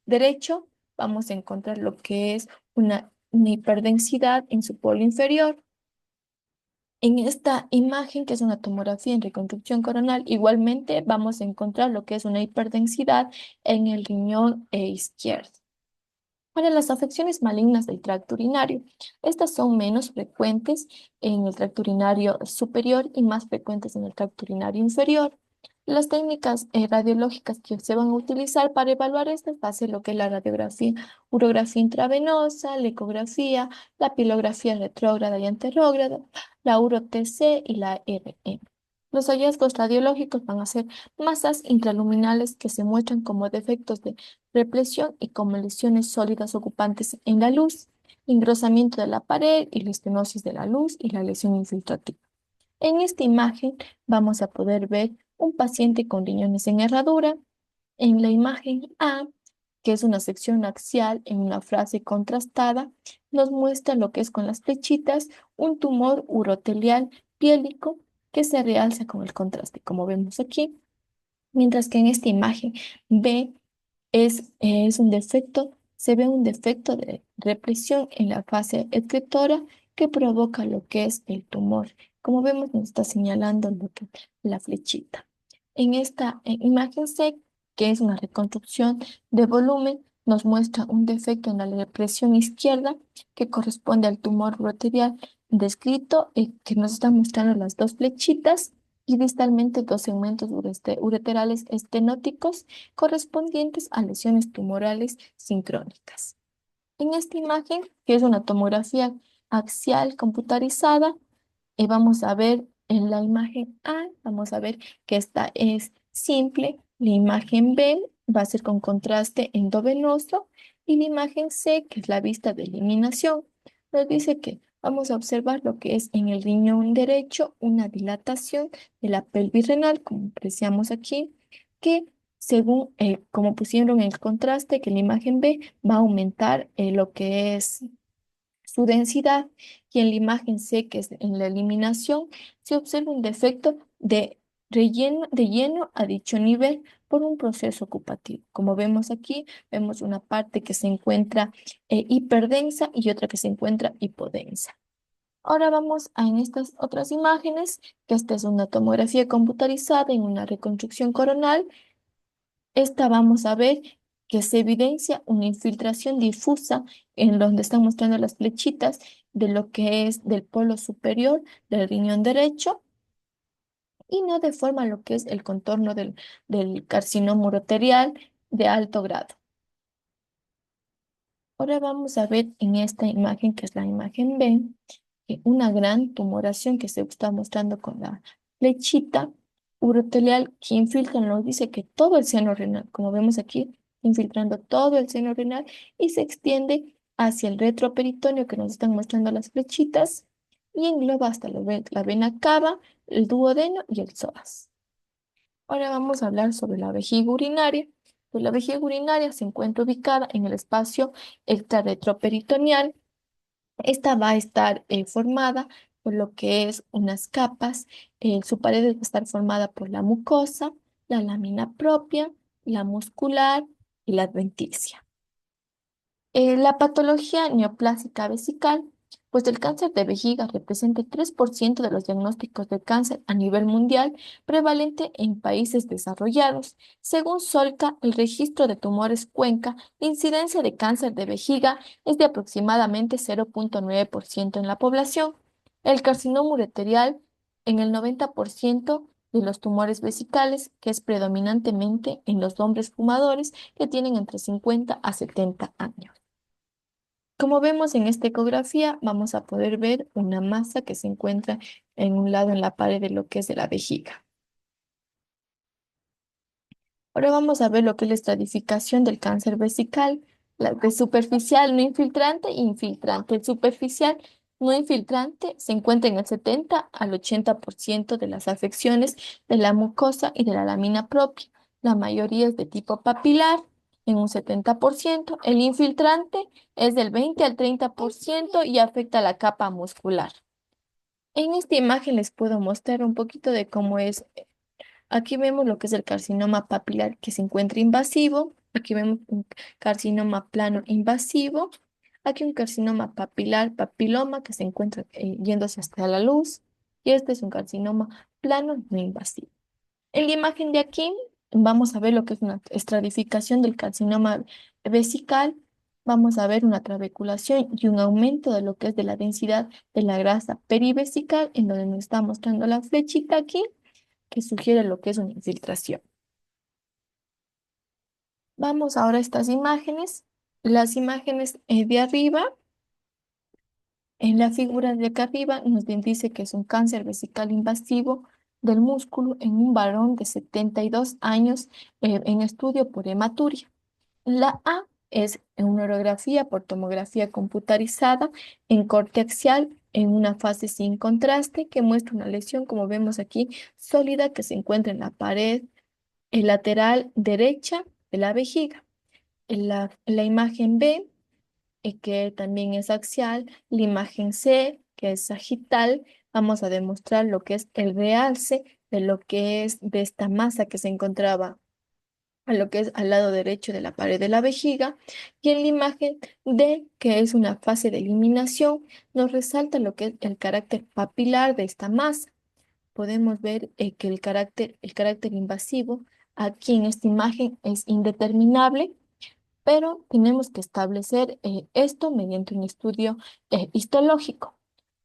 A: derecho vamos a encontrar lo que es una hiperdensidad en su polo inferior. En esta imagen, que es una tomografía en reconstrucción coronal, igualmente vamos a encontrar lo que es una hiperdensidad en el riñón izquierdo. Para las afecciones malignas del tracto urinario, estas son menos frecuentes en el tracto urinario superior y más frecuentes en el tracto urinario inferior. Las técnicas radiológicas que se van a utilizar para evaluar estas va a ser lo que es la radiografía, urografía intravenosa, la ecografía, la pilografía retrógrada y anterrógrada, la uro-TC y la RM. Los hallazgos radiológicos van a ser masas intraluminales que se muestran como defectos de represión y como lesiones sólidas ocupantes en la luz, engrosamiento de la pared y la estenosis de la luz y la lesión infiltrativa. En esta imagen vamos a poder ver un paciente con riñones en herradura. En la imagen A, que es una sección axial en una frase contrastada, nos muestra lo que es con las flechitas un tumor urotelial piélico que se realza con el contraste, como vemos aquí, mientras que en esta imagen B es un defecto, se ve un defecto de represión en la fase excretora que provoca lo que es el tumor. Como vemos, nos está señalando lo que, la flechita. En esta imagen C, que es una reconstrucción de volumen, nos muestra un defecto en la represión izquierda que corresponde al tumor uroterial descrito, que nos está mostrando las dos flechitas y distalmente dos segmentos ureterales estenóticos correspondientes a lesiones tumorales sincrónicas. En esta imagen, que es una tomografía axial computarizada, vamos a ver en la imagen A, vamos a ver que esta es simple, la imagen B va a ser con contraste endovenoso y la imagen C, que es la vista de eliminación, nos dice que vamos a observar lo que es en el riñón derecho una dilatación de la pelvis renal, como apreciamos aquí, que según como pusieron el contraste, que la imagen B va a aumentar lo que es su densidad, y en la imagen C, que es en la eliminación, se observa un defecto de lleno a dicho nivel por un proceso ocupativo. Como vemos aquí, vemos una parte que se encuentra hiperdensa y otra que se encuentra hipodensa. Ahora vamos en estas otras imágenes, que esta es una tomografía computarizada en una reconstrucción coronal. Esta vamos a ver que se evidencia una infiltración difusa en donde están mostrando las flechitas de lo que es del polo superior del riñón derecho y no deforma lo que es el contorno del carcinoma uroterial de alto grado. Ahora vamos a ver en esta imagen, que es la imagen B, una gran tumoración que se está mostrando con la flechita urotelial que infiltra, nos dice que todo el seno renal, como vemos aquí, infiltrando todo el seno renal y se extiende hacia el retroperitoneo que nos están mostrando las flechitas y engloba hasta la vena cava, el duodeno y el psoas. Ahora vamos a hablar sobre la vejiga urinaria. Pues la vejiga urinaria se encuentra ubicada en el espacio extrarretroperitoneal. Esta va a estar formada por lo que es unas capas. Su pared va a estar formada por la mucosa, la lámina propia, la muscular y la adventicia. La patología neoplásica vesical, pues el cáncer de vejiga representa el 3% de los diagnósticos de cáncer a nivel mundial, prevalente en países desarrollados. Según Solca, el registro de tumores Cuenca, la incidencia de cáncer de vejiga es de aproximadamente 0,9% en la población. El carcinoma ureterial en el 90% de los tumores vesicales, que es predominantemente en los hombres fumadores que tienen entre 50 a 70 años. Como vemos en esta ecografía, vamos a poder ver una masa que se encuentra en un lado en la pared de lo que es de la vejiga. Ahora vamos a ver lo que es la estratificación del cáncer vesical, la de superficial no infiltrante e infiltrante. El superficial no infiltrante se encuentra en el 70 al 80% de las afecciones de la mucosa y de la lámina propia. La mayoría es de tipo papilar, en un 70%. El infiltrante es del 20 al 30% y afecta la capa muscular. En esta imagen les puedo mostrar un poquito de cómo es. Aquí vemos lo que es el carcinoma papilar que se encuentra invasivo. Aquí vemos un carcinoma plano invasivo. Aquí un carcinoma papilar, papiloma que se encuentra yéndose hasta la luz. Y este es un carcinoma plano no invasivo. En la imagen de aquí vamos a ver lo que es una estratificación del carcinoma vesical. Vamos a ver una trabeculación y un aumento de lo que es de la densidad de la grasa perivesical, en donde nos está mostrando la flechita aquí que sugiere lo que es una infiltración. Vamos ahora a estas imágenes. Las imágenes de arriba, en la figura de acá arriba, nos dice que es un cáncer vesical invasivo del músculo en un varón de 72 años en estudio por hematuria. La A es una urografía por tomografía computarizada en corte axial en una fase sin contraste que muestra una lesión, como vemos aquí, sólida que se encuentra en la pared lateral derecha de la vejiga. La imagen B, que también es axial, la imagen C, que es sagital, vamos a demostrar lo que es el realce de lo que es de esta masa que se encontraba a lo que es al lado derecho de la pared de la vejiga, y en la imagen D, que es una fase de eliminación, nos resalta lo que es el carácter papilar de esta masa. Podemos ver que el carácter invasivo aquí en esta imagen es indeterminable, pero tenemos que establecer esto mediante un estudio histológico.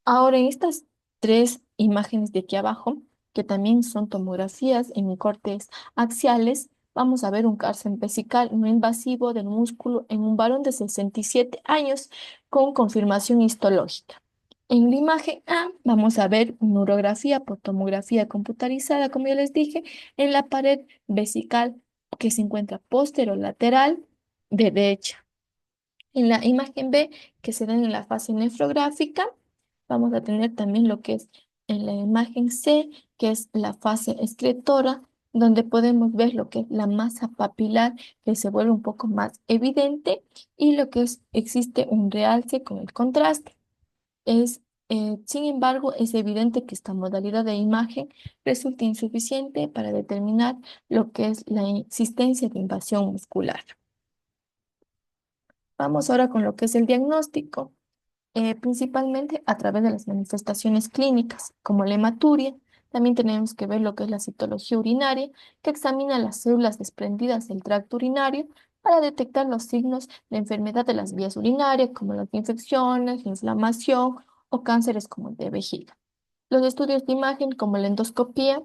A: Ahora, en estas tres imágenes de aquí abajo, que también son tomografías en cortes axiales, vamos a ver un cáncer vesical no invasivo del músculo en un varón de 67 años con confirmación histológica. En la imagen A vamos a ver una urografía por tomografía computarizada, como ya les dije, en la pared vesical que se encuentra posterolateral derecha. En la imagen B, que se da en la fase nefrográfica, vamos a tener también lo que es en la imagen C, que es la fase excretora, donde podemos ver lo que es la masa papilar que se vuelve un poco más evidente y lo que es, existe un realce con el contraste. Sin embargo, es evidente que esta modalidad de imagen resulta insuficiente para determinar lo que es la existencia de invasión muscular. Vamos ahora con lo que es el diagnóstico, principalmente a través de las manifestaciones clínicas, como la hematuria. También tenemos que ver lo que es la citología urinaria, que examina las células desprendidas del tracto urinario para detectar los signos de enfermedad de las vías urinarias, como las infecciones, inflamación o cánceres como el de vejiga. Los estudios de imagen, como la endoscopía,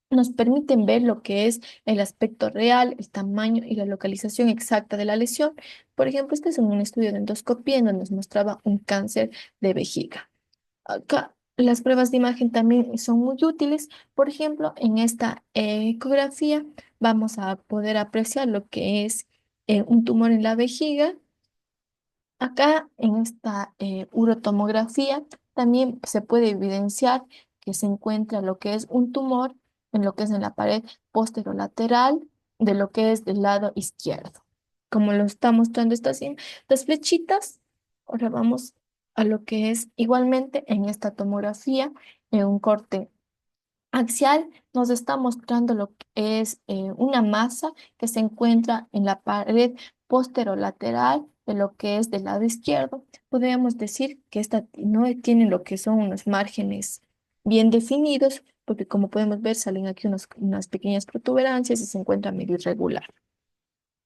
A: nos permiten ver lo que es el aspecto real, el tamaño y la localización exacta de la lesión. Por ejemplo, este es un estudio de endoscopía en donde nos mostraba un cáncer de vejiga. Acá las pruebas de imagen también son muy útiles. Por ejemplo, en esta ecografía vamos a poder apreciar lo que es un tumor en la vejiga. Acá en esta urotomografía también se puede evidenciar que se encuentra lo que es un tumor en lo que es en la pared posterolateral de lo que es del lado izquierdo. Como lo está mostrando estas flechitas, ahora vamos a lo que es igualmente en esta tomografía, en un corte axial, nos está mostrando lo que es una masa que se encuentra en la pared posterolateral de lo que es del lado izquierdo. Podríamos decir que esta no tiene lo que son unos márgenes bien definidos, porque como podemos ver salen aquí unas pequeñas protuberancias y se encuentra medio irregular.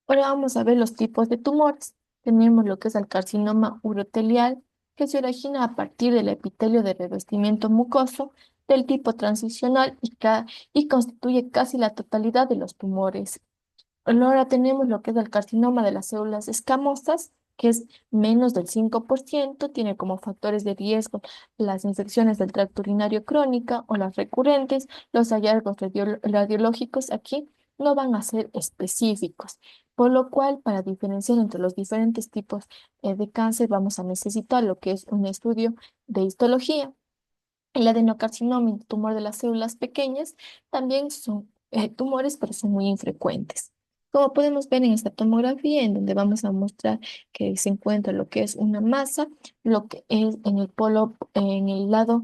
A: Ahora vamos a ver los tipos de tumores. Tenemos lo que es el carcinoma urotelial, que se origina a partir del epitelio de revestimiento mucoso del tipo transicional y constituye casi la totalidad de los tumores. Ahora tenemos lo que es el carcinoma de las células escamosas, que es menos del 5%, tiene como factores de riesgo las infecciones del tracto urinario crónica o las recurrentes. Los hallazgos radiológicos aquí no van a ser específicos, por lo cual para diferenciar entre los diferentes tipos de cáncer vamos a necesitar lo que es un estudio de histología. El adenocarcinoma y tumor de las células pequeñas también son tumores, pero son muy infrecuentes. Como podemos ver en esta tomografía, en donde vamos a mostrar que se encuentra lo que es una masa, lo que es en el polo, en el lado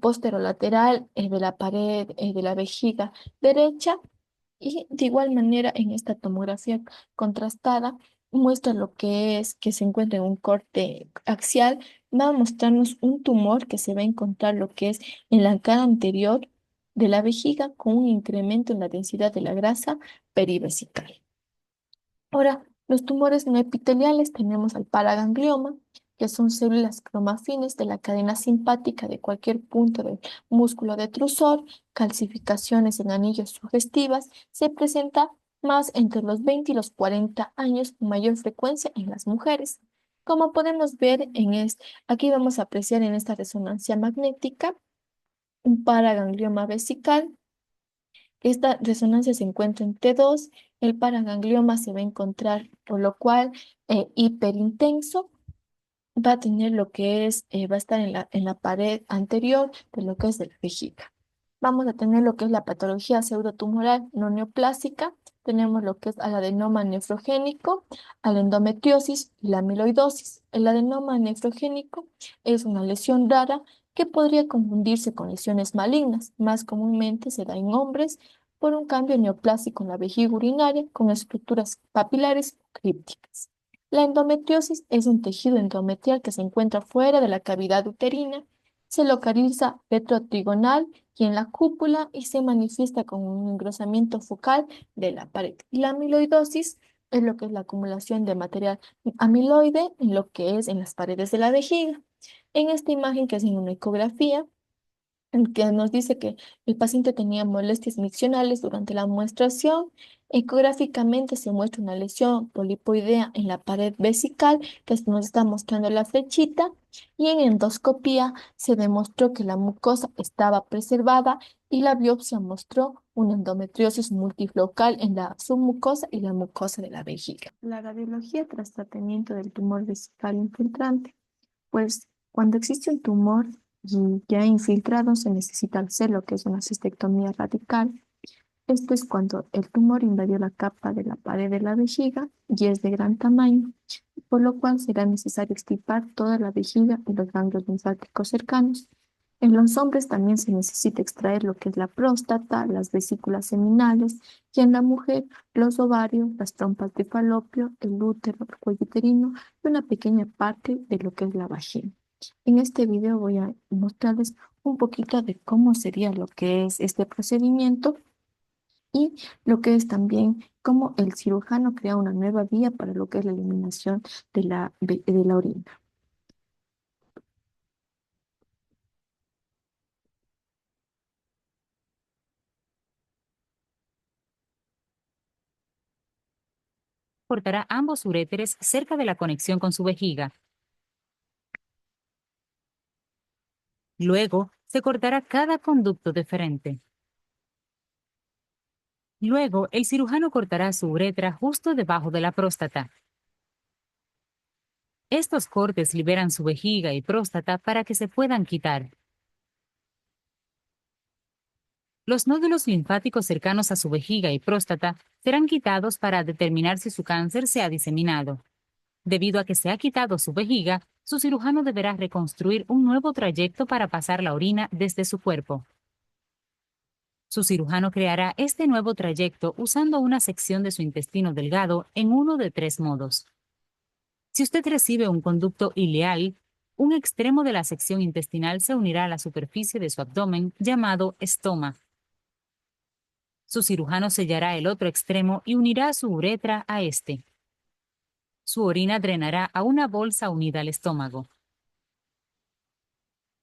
A: posterolateral de la pared de la vejiga derecha, y de igual manera en esta tomografía contrastada muestra lo que es que se encuentra en un corte axial, va a mostrarnos un tumor que se va a encontrar lo que es en la cara anterior de la vejiga con un incremento en la densidad de la grasa perivesical. Ahora, los tumores no epiteliales tenemos al paraganglioma, que son células cromafines de la cadena simpática de cualquier punto del músculo detrusor, calcificaciones en anillos sugestivas, se presenta más entre los 20 y los 40 años con mayor frecuencia en las mujeres. Como podemos ver aquí vamos a apreciar en esta resonancia magnética un paraganglioma vesical. Esta resonancia se encuentra en T2, el paraganglioma se va a encontrar, por lo cual hiperintenso, va a tener lo que es, va a estar en la pared anterior de lo que es de la vejiga. Vamos a tener lo que es la patología pseudotumoral no neoplásica, tenemos lo que es el adenoma nefrogénico, la endometriosis y la amiloidosis. El adenoma nefrogénico es una lesión rara que podría confundirse con lesiones malignas. Más comúnmente se da en hombres por un cambio neoplásico en la vejiga urinaria con estructuras papilares crípticas. La endometriosis es un tejido endometrial que se encuentra fuera de la cavidad uterina, se localiza retrotrigonal y en la cúpula y se manifiesta con un engrosamiento focal de la pared. Y la amiloidosis es lo que es la acumulación de material amiloide en lo que es en las paredes de la vejiga. En esta imagen que es en una ecografía, en que nos dice que el paciente tenía molestias miccionales durante la muestración. Ecográficamente se muestra una lesión polipoidea en la pared vesical, que nos está mostrando la flechita, y en endoscopía se demostró que la mucosa estaba preservada y la biopsia mostró una endometriosis multifocal en la submucosa y la mucosa de la vejiga. La radiología tras tratamiento del tumor vesical infiltrante. Pues cuando existe un tumor y ya infiltrado, se necesita hacer lo que es una cistectomía radical. Esto es cuando el tumor invadió la capa de la pared de la vejiga y es de gran tamaño, por lo cual será necesario extirpar toda la vejiga y los ganglios linfáticos cercanos. En los hombres también se necesita extraer lo que es la próstata, las vesículas seminales y en la mujer los ovarios, las trompas de falopio, el útero, el cuello uterino y una pequeña parte de lo que es la vagina. En este video voy a mostrarles un poquito de cómo sería lo que es este procedimiento y lo que es también cómo el cirujano crea una nueva vía para lo que es la eliminación de la orina.
D: Cortará ambos uréteres cerca de la conexión con su vejiga. Luego, se cortará cada conducto deferente. Luego, el cirujano cortará su uretra justo debajo de la próstata. Estos cortes liberan su vejiga y próstata para que se puedan quitar. los nódulos linfáticos cercanos a su vejiga y próstata serán quitados para determinar si su cáncer se ha diseminado. Debido a que se ha quitado su vejiga, su cirujano deberá reconstruir un nuevo trayecto para pasar la orina desde su cuerpo. Su cirujano creará este nuevo trayecto usando una sección de su intestino delgado en uno de 3 modos. Si usted recibe un conducto ileal, un extremo de la sección intestinal se unirá a la superficie de su abdomen, llamado estoma. Su cirujano sellará el otro extremo y unirá su uretra a este. Su orina drenará a una bolsa unida al estómago.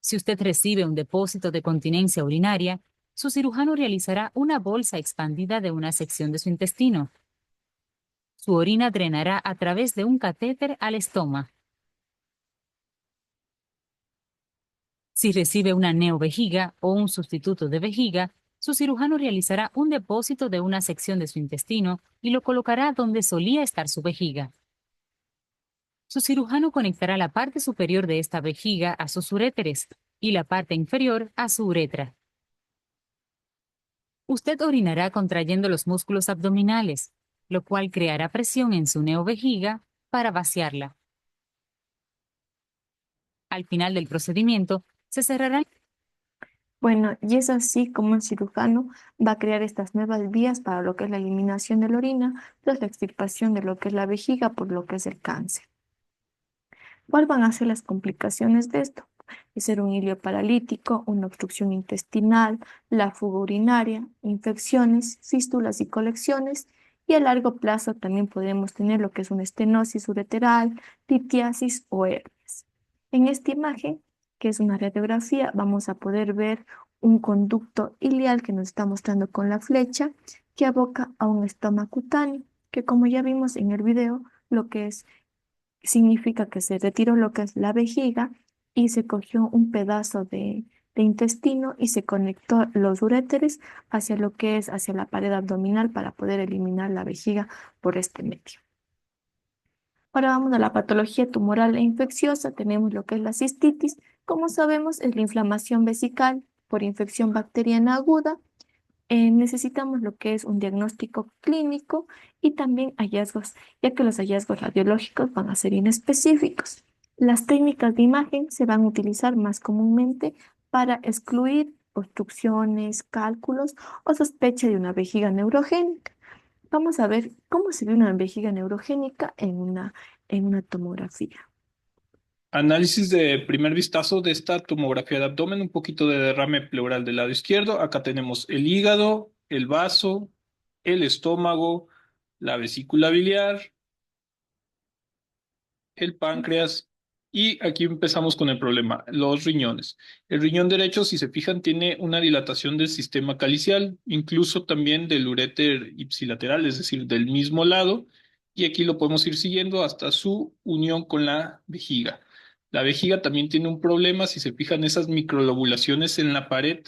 D: Si usted recibe un depósito de continencia urinaria, su cirujano realizará una bolsa expandida de una sección de su intestino. Su orina drenará a través de un catéter al estoma. Si recibe una neovejiga o un sustituto de vejiga, su cirujano realizará un depósito de una sección de su intestino y lo colocará donde solía estar su vejiga. Su cirujano conectará la parte superior de esta vejiga a sus uréteres y la parte inferior a su uretra. Usted orinará contrayendo los músculos abdominales, lo cual creará presión en su neovejiga para vaciarla. Al final del procedimiento, se cerrarán.
A: Bueno, y es así como el cirujano va a crear estas nuevas vías para lo que es la eliminación de la orina, tras la extirpación de lo que es la vejiga por lo que es el cáncer. ¿Cuáles van a ser las complicaciones de esto? De ser un hilio paralítico, una obstrucción intestinal, la fuga urinaria, infecciones, fístulas y colecciones, y a largo plazo también podemos tener lo que es una estenosis ureteral, litiasis o herpes. En esta imagen, que es una radiografía, vamos a poder ver un conducto ileal que nos está mostrando con la flecha que aboca a un estoma cutáneo, que como ya vimos en el video, lo que es significa que se retiró lo que es la vejiga y se cogió un pedazo de intestino y se conectó los uréteres hacia lo que es hacia la pared abdominal para poder eliminar la vejiga por este medio. Ahora vamos a la patología tumoral e infecciosa. Tenemos lo que es la cistitis. Como sabemos, es la inflamación vesical por infección bacteriana aguda. Necesitamos lo que es un diagnóstico clínico y también hallazgos, ya que los hallazgos radiológicos van a ser inespecíficos. Las técnicas de imagen se van a utilizar más comúnmente para excluir obstrucciones, cálculos o sospecha de una vejiga neurogénica. Vamos a ver cómo se ve una vejiga neurogénica en una tomografía.
E: Análisis de primer vistazo de esta tomografía de abdomen, un poquito de derrame pleural del lado izquierdo. Acá tenemos el hígado, el vaso, el estómago, la vesícula biliar, el páncreas y aquí empezamos con el problema, los riñones. El riñón derecho, si se fijan, tiene una dilatación del sistema calicial, incluso también del uréter ipsilateral, es decir, del mismo lado, y aquí lo podemos ir siguiendo hasta su unión con la vejiga. La vejiga también tiene un problema, si se fijan, esas microlobulaciones en la pared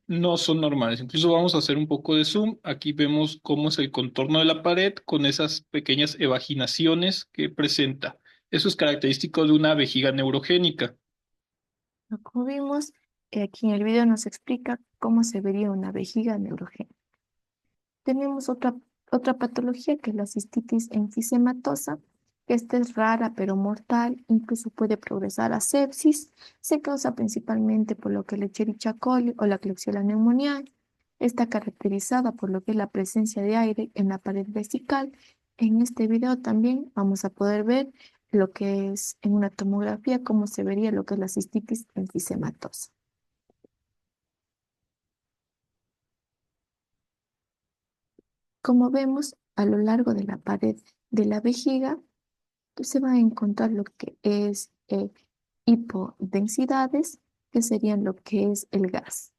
E: no son normales. Incluso vamos a hacer un poco de zoom. Aquí vemos cómo es el contorno de la pared con esas pequeñas evaginaciones que presenta. Eso es característico de una vejiga neurogénica.
A: Como vimos, aquí en el video nos explica cómo se vería una vejiga neurogénica. Tenemos otra patología que es la cistitis enfisematosa, que esta es rara pero mortal, incluso puede progresar a sepsis. Se causa principalmente por lo que es la Escherichia coli o la Klebsiella pneumoniae. Está caracterizada por lo que es la presencia de aire en la pared vesical. En este video también vamos a poder ver lo que es en una tomografía, cómo se vería lo que es la cistitis enfisematosa. Como vemos, a lo largo de la pared de la vejiga, se va a encontrar lo que es hipodensidades, que serían lo que es el gas.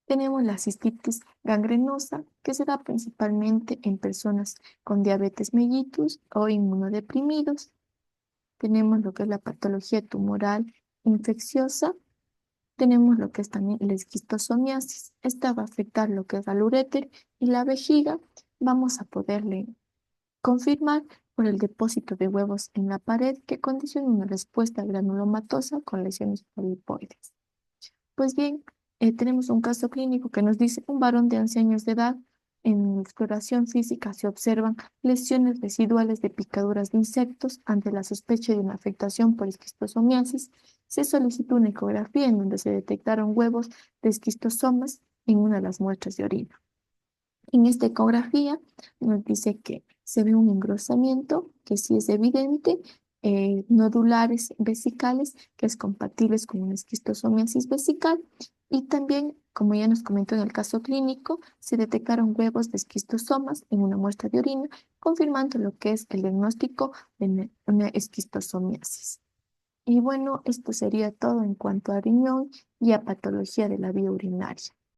A: Tenemos la cistitis gangrenosa, que se da principalmente en personas con diabetes mellitus o inmunodeprimidos. Tenemos lo que es la patología tumoral infecciosa. Tenemos lo que es también la esquistosomiasis. Esta va a afectar lo que es al uréter y la vejiga. Vamos a poderle confirmar por el depósito de huevos en la pared que condiciona una respuesta granulomatosa con lesiones polipoides. Pues bien, tenemos un caso clínico que nos dice un varón de 11 años de edad. En exploración física se observan lesiones residuales de picaduras de insectos. Ante la sospecha de una afectación por esquistosomiasis, se solicitó una ecografía en donde se detectaron huevos de esquistosomas en una de las muestras de orina. En esta ecografía nos dice que se ve un engrosamiento que sí es evidente, nodulares vesicales, que es compatible con una esquistosomiasis vesical, y también, como ya nos comentó en el caso clínico, se detectaron huevos de esquistosomas en una muestra de orina, confirmando lo que es el diagnóstico de una esquistosomiasis. Y bueno, esto sería todo en cuanto a riñón y a patología de la vía urinaria.